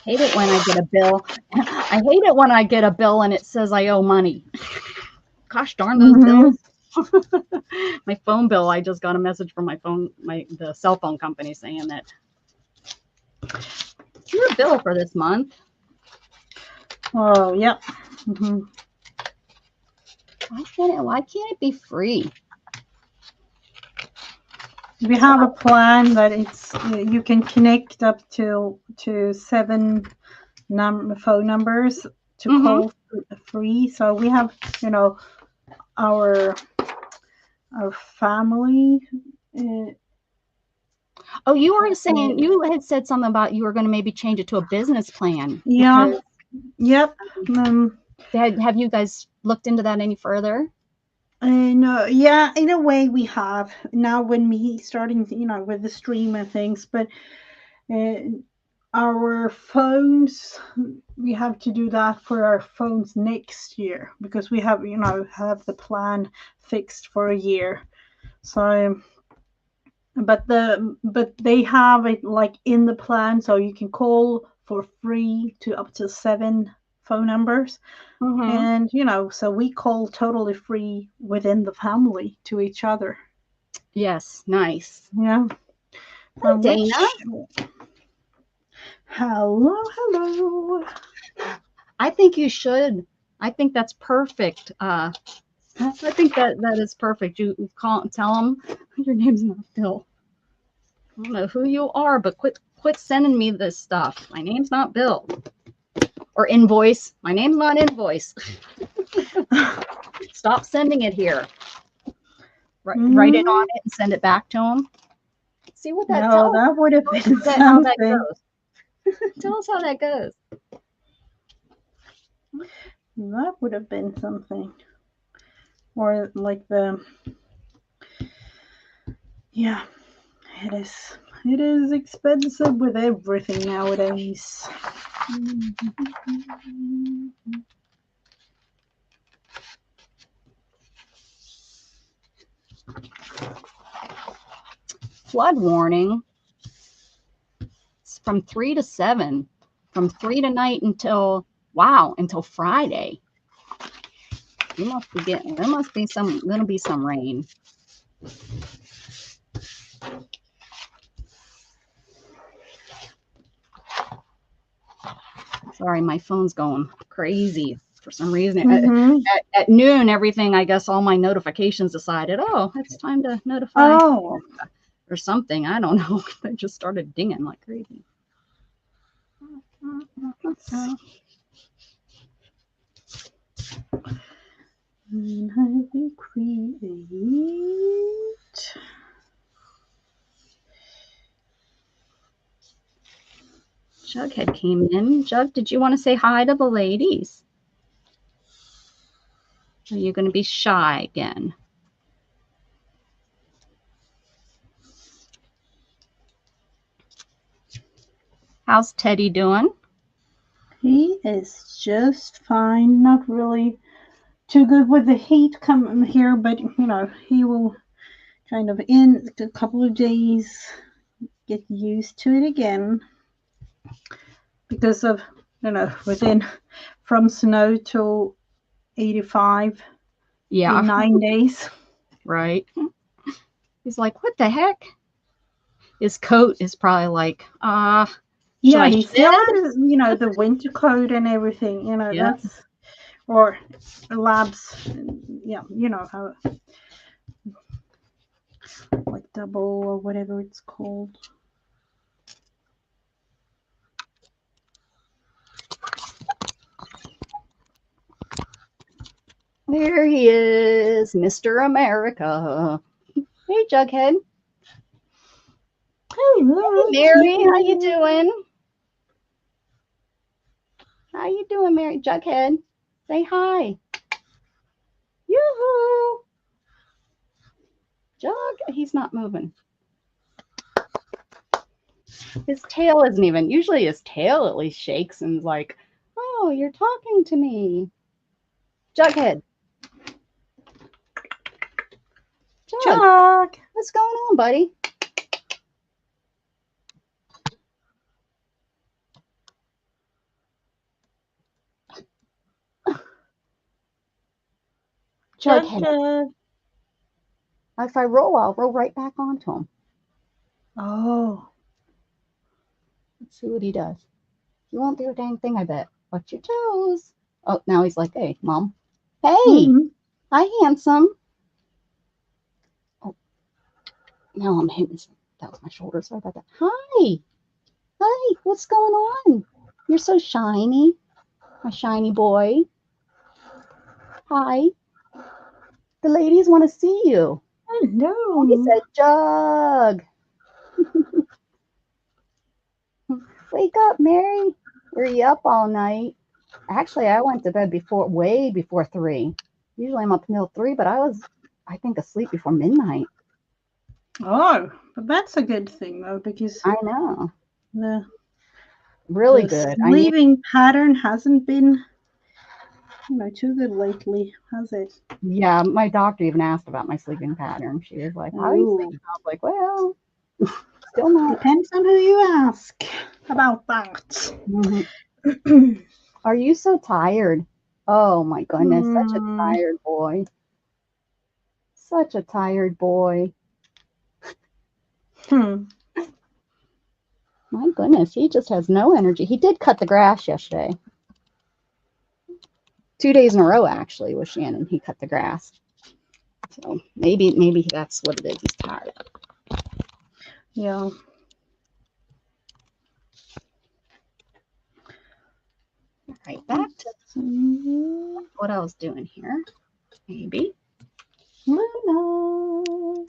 Hate it when I get a bill. I hate it when I get a bill and it says I owe money. Gosh darn those bills. My phone bill, I just got a message from the cell phone company saying that your bill for this month. Oh, yeah. Why can't it be free? We have a plan that you can connect up to 7 phone numbers to call free. So we have, our family. Oh, you were saying, you had said something about you were going to maybe change it to a business plan. Yeah. Yep. Have you guys looked into that any further? No, yeah, in a way we have now when me starting, with the stream and things, but our phones, we have to do that for our phones next year because we have, have the plan fixed for a year. So, but they have it like in the plan, so you can call for free to up to 7 phone numbers. And so we call totally free within the family to each other. Yes, nice. Yeah. Dana. Hello. I think you should. I think that's perfect. I think that is perfect. You tell them your name's not Bill. I don't know who you are, but quit sending me this stuff. My name's not Bill. Or invoice. My name's not invoice. Stop sending it here. Write it on it and send it back to them. See what that tells. No, that would have been something. How that goes. Tell us how that goes. That would have been something. Or like yeah, it is. It is expensive with everything nowadays. Flood warning. It's from 3 to 7. From 3 tonight until Friday. There must be gonna be some rain. Sorry, my phone's going crazy for some reason. At noon, everything, I guess all my notifications decided, oh, it's time to notify or something. I don't know. They just started dinging like crazy. And I will create. Jughead came in. Jug, did you want to say hi to the ladies? Are you going to be shy again? How's Teddy doing? He is just fine. Not really too good with the heat coming here, but he will kind of in a couple of days get used to it again because of from snow to 85 in 9 days. Right. He's like, what the heck? His coat is probably like, should Yeah, I he still shed? has, the winter coat and everything. Yeah. That's or labs. Yeah, how like double or whatever it's called. There he is, Mr. America. Hey, Jughead. Hey, Hello. Mary. How you doing? How you doing, Mary? Jughead. Say hi. Yoo-hoo. Jug. He's not moving. His tail isn't even. Usually his tail at least shakes and is like, oh, you're talking to me. Jughead. Jug. Chuck. What's going on, buddy? Chuck. Jughead. If I roll, I'll roll right back onto him. Oh. Let's see what he does. He won't do a dang thing, I bet. Watch your toes. Oh, now he's like, hey, Mom. Hey. Mm-hmm. Hi, handsome. Oh, now I'm hitting. That was my shoulder. Sorry about that. Hi. Hi. What's going on? You're so shiny. My shiny boy. Hi. The ladies want to see you. Hello. Oh, he said, Jug. Wake up, Mary. Were you up all night? Actually, I went to bed way before 3. Usually I'm up until 3, but I think, asleep before midnight. Oh, but that's a good thing though, because I know. the Really the good. sleeping pattern hasn't been, too good lately, has it? Yeah, my doctor even asked about my sleeping pattern. She was like, how are you Oh, sleeping? I was like, well, still not. depends on who you ask about that. Mhm. Are you so tired? Oh my goodness, such a Hmm. tired boy. Such a tired boy. Hmm. My goodness, he just has no energy. He did cut the grass yesterday. 2 days in a row, actually, with Shannon. He cut the grass. So maybe that's what it is. He's tired. Yeah. All right, back to Mm, what I was doing here. Maybe. Luna.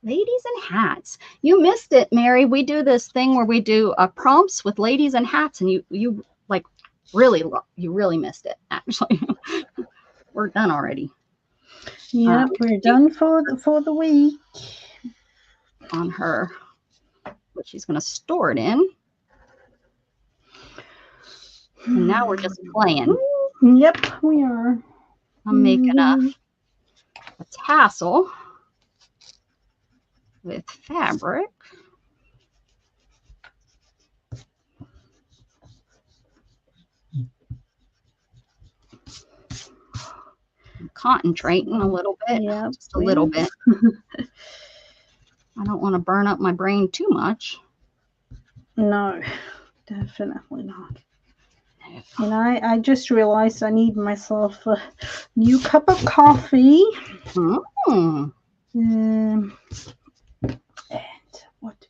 Ladies and hats. You missed it, Mary. We do this thing where we do prompts with ladies and hats, and you like you really missed it. Actually, we're done already. Yep, we're done for the week. On her, what she's going to store it in, and now we're just playing. Yep, we are. I'm making a tassel with fabric. I'm concentrating a little bit, Yep. just a little bit. I don't want to burn up my brain too much. No, definitely not. And I just realized I need myself a new cup of coffee. Mm. And what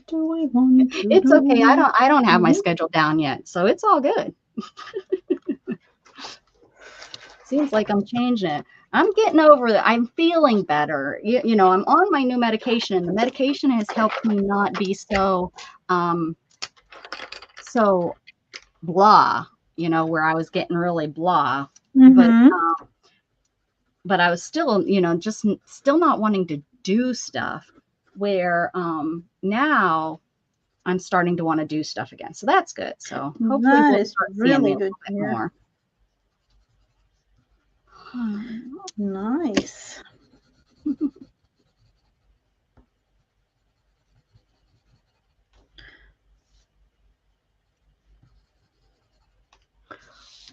do I want to It's do? okay. I don't have my schedule down yet, so it's all good. Seems like I'm changing it. I'm getting over it. I'm feeling better. I'm on my new medication. The medication has helped me not be so blah, where I was getting really blah. Mm-hmm. But I was still, just still not wanting to do stuff, where now I'm starting to want to do stuff again. So that's good. So hopefully That we'll is start seeing me really a good little to bit hear. more. Nice.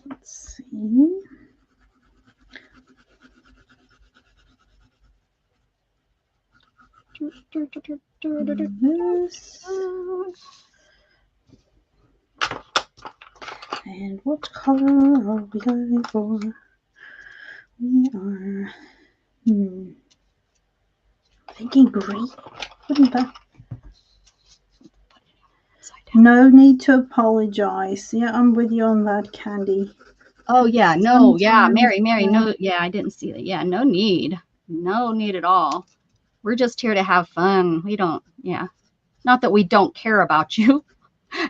Let's see. This. And what color are we going for? We are thinking green. Wouldn't that? No need to apologize. Yeah, I'm with you on that, Candy. Oh yeah, no, yeah, Sometimes, Mary, no, yeah, I didn't see that. Yeah, no need at all. We're just here to have fun. We don't, yeah, not that we don't care about you.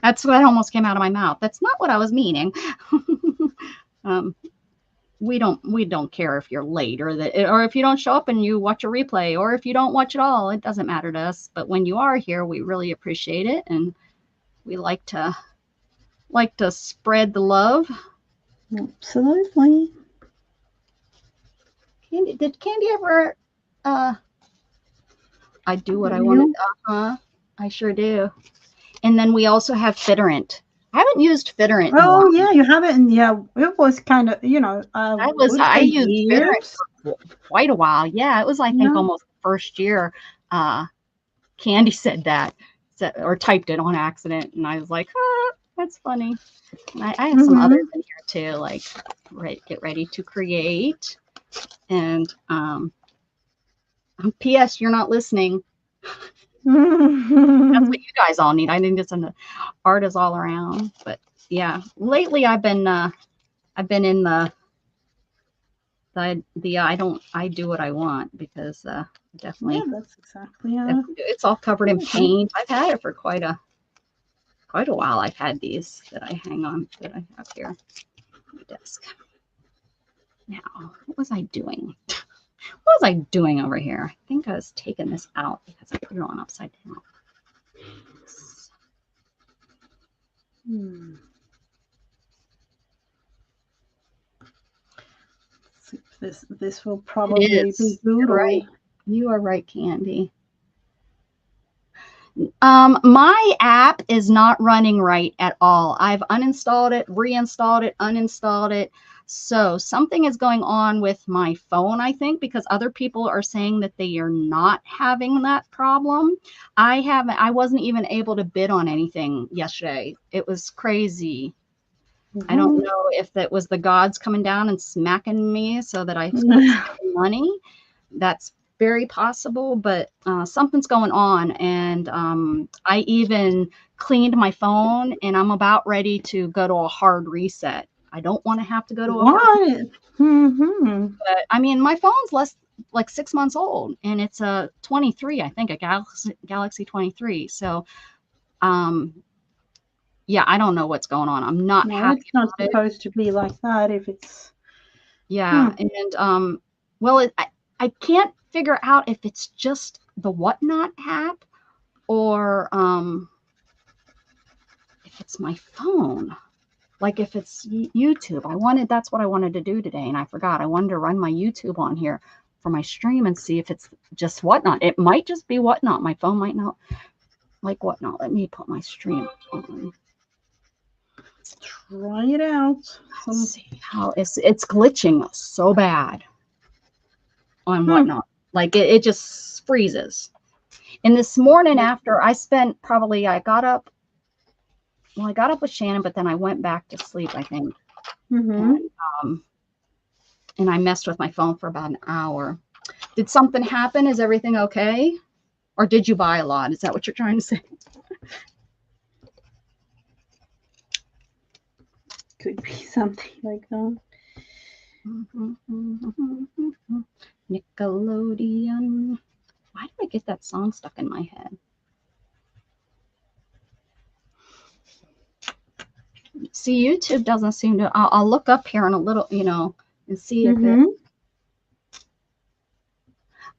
That's what almost came out of my mouth. That's not what I was meaning. We don't care if you're late or if you don't show up and you watch a replay or if you don't watch at all. It doesn't matter to us. But when you are here, we really appreciate it, and we like to spread the love. Absolutely. Candy, did Candy ever? I do what I wanted. I sure do. And then we also have Fitterant. I haven't used Fitterant in a while. Oh yeah, you haven't. Yeah, it was kind of, I used Fitterant for quite a while. Yeah, it was, I think, almost the first year. Candy said that, or typed it on accident, and I was like, that's funny. And I have some others in here too, like get ready to create, and P.S. You're not listening. That's what you guys all need. I need to send the artists all around. But yeah, lately I've been in the I do what I want, because definitely, that's exactly it's all covered in paint. I've had it for quite a while. I've had these that I hang on, that I have here on my desk. Now, what was I doing? What was I doing over here? I think I was taking this out because I put it on upside down. This will probably be brutal. Right. You are right, Candy. My app is not running right at all. I've uninstalled it, reinstalled it, uninstalled it. So something is going on with my phone, I think, because other people are saying that they are not having that problem. I wasn't even able to bid on anything yesterday. It was crazy. I don't know if that was the gods coming down and smacking me so that I split money. That's very possible, but something's going on. And I even cleaned my phone, and I'm about ready to go to a hard reset. I don't want to have to go to a hard reset. But I mean, my phone's like 6 months old, and it's a 23, I think, a Galaxy 23. So yeah, I don't know what's going on. I'm not happy. It's not supposed to be like that if it's. Yeah, and well, I can't figure out if it's just the Whatnot app or if it's my phone. Like if it's YouTube. That's what I wanted to do today, and I forgot. I wanted to run my YouTube on here for my stream and see if it's just Whatnot. It might just be Whatnot. My phone might not like Whatnot. Let me put my stream on. Try it out. Let's see how it's glitching so bad on Whatnot. Like it just freezes. And this morning, after I got up with Shannon, but then I went back to sleep, I think. And I messed with my phone for about an hour. Did something happen? Is everything okay? Or did you buy a lot? Is that what you're trying to say? Could be something like that. Nickelodeon. Why did I get that song stuck in my head? See, YouTube doesn't seem to. I'll look up here in a little, and see if it.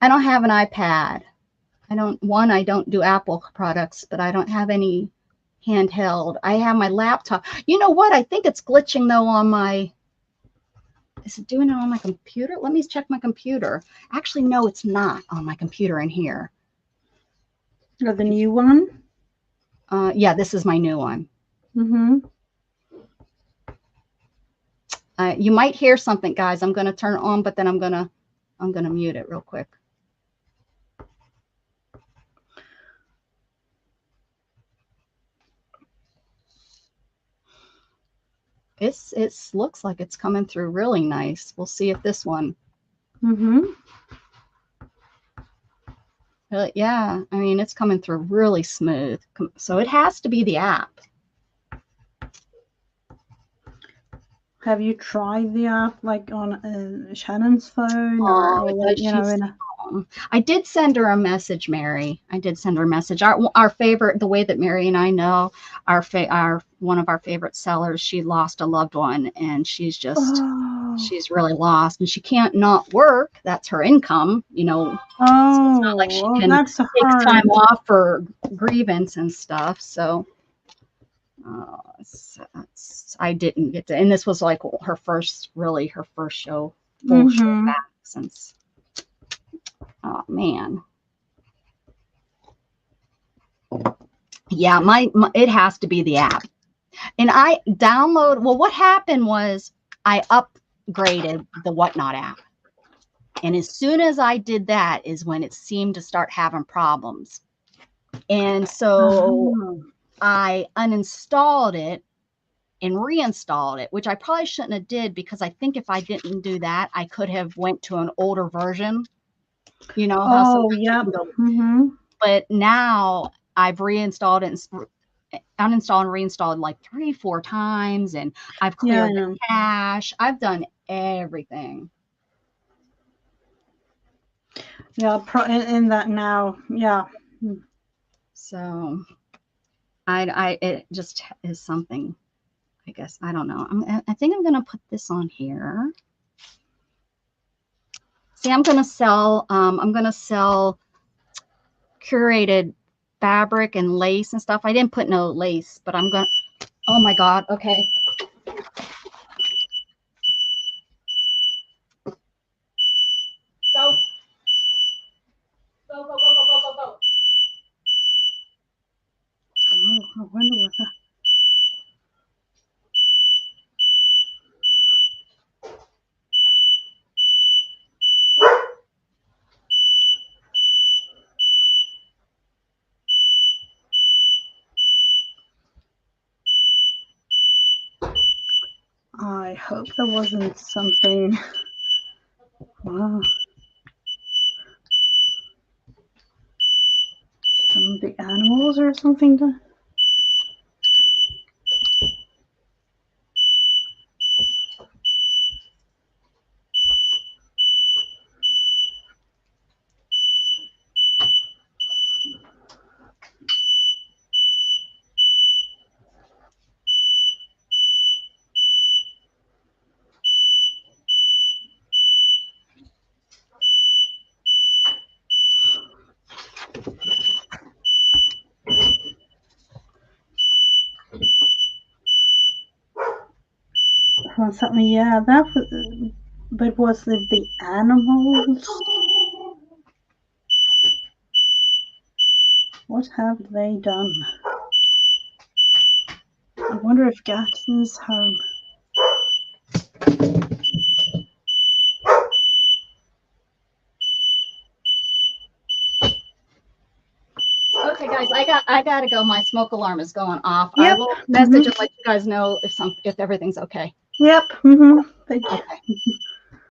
I don't have an iPad. I don't do Apple products, but I don't have any handheld. I have my laptop. You know what? I think it's glitching though on my. Is it doing it on my computer? Let me check my computer. Actually, no, it's not on my computer in here. Oh, the new one? Yeah, this is my new one. You might hear something, guys. I'm going to turn it on, but then I'm gonna mute it real quick. it looks like it's coming through really nice. We'll see if this one. Mm-hmm. Yeah, I mean, it's coming through really smooth. So it has to be the app. Have you tried the app like on Shannon's phone or like, you know, in a... I did send her a message, Mary. I did send her a message. Our favorite, the way that Mary and I know, our one of our favorite sellers, she lost a loved one, and she's just she's really lost, and she can't not work. That's her income, you know. So it's not like she can that's take hard. time off for grievance and stuff. So I didn't get to, and this was like her first show, full show back since. Oh man. Yeah, my it has to be the app. And I download, well, what happened was I upgraded the Whatnot app. And as soon as I did that is when it seemed to start having problems. And so I uninstalled it and reinstalled it, which I probably shouldn't have did, because I think if I didn't do that, I could have went to an older version. You know how sometimes you can go. But now I've reinstalled it and uninstalled and reinstalled like 3-4 times, and I've cleared the cache. I've done everything. Yeah, in that now. Yeah. So it just is something, I guess. I don't know. I think I'm gonna put this on here. See, I'm gonna sell curated fabric and lace and stuff. I didn't put no lace, but I'm gonna, oh my God, okay. Go. Go, go, go, go, go, go, go. Oh, I wonder what that... I hope there wasn't something. Wow. Some big animals or something to... Something, yeah, that was, but was it the animals? What have they done? I wonder if Gatsby's home. Okay, guys, I gotta go. My smoke alarm is going off. Yep. I will message and let you guys know if everything's okay. Yep. Thank you. Okay.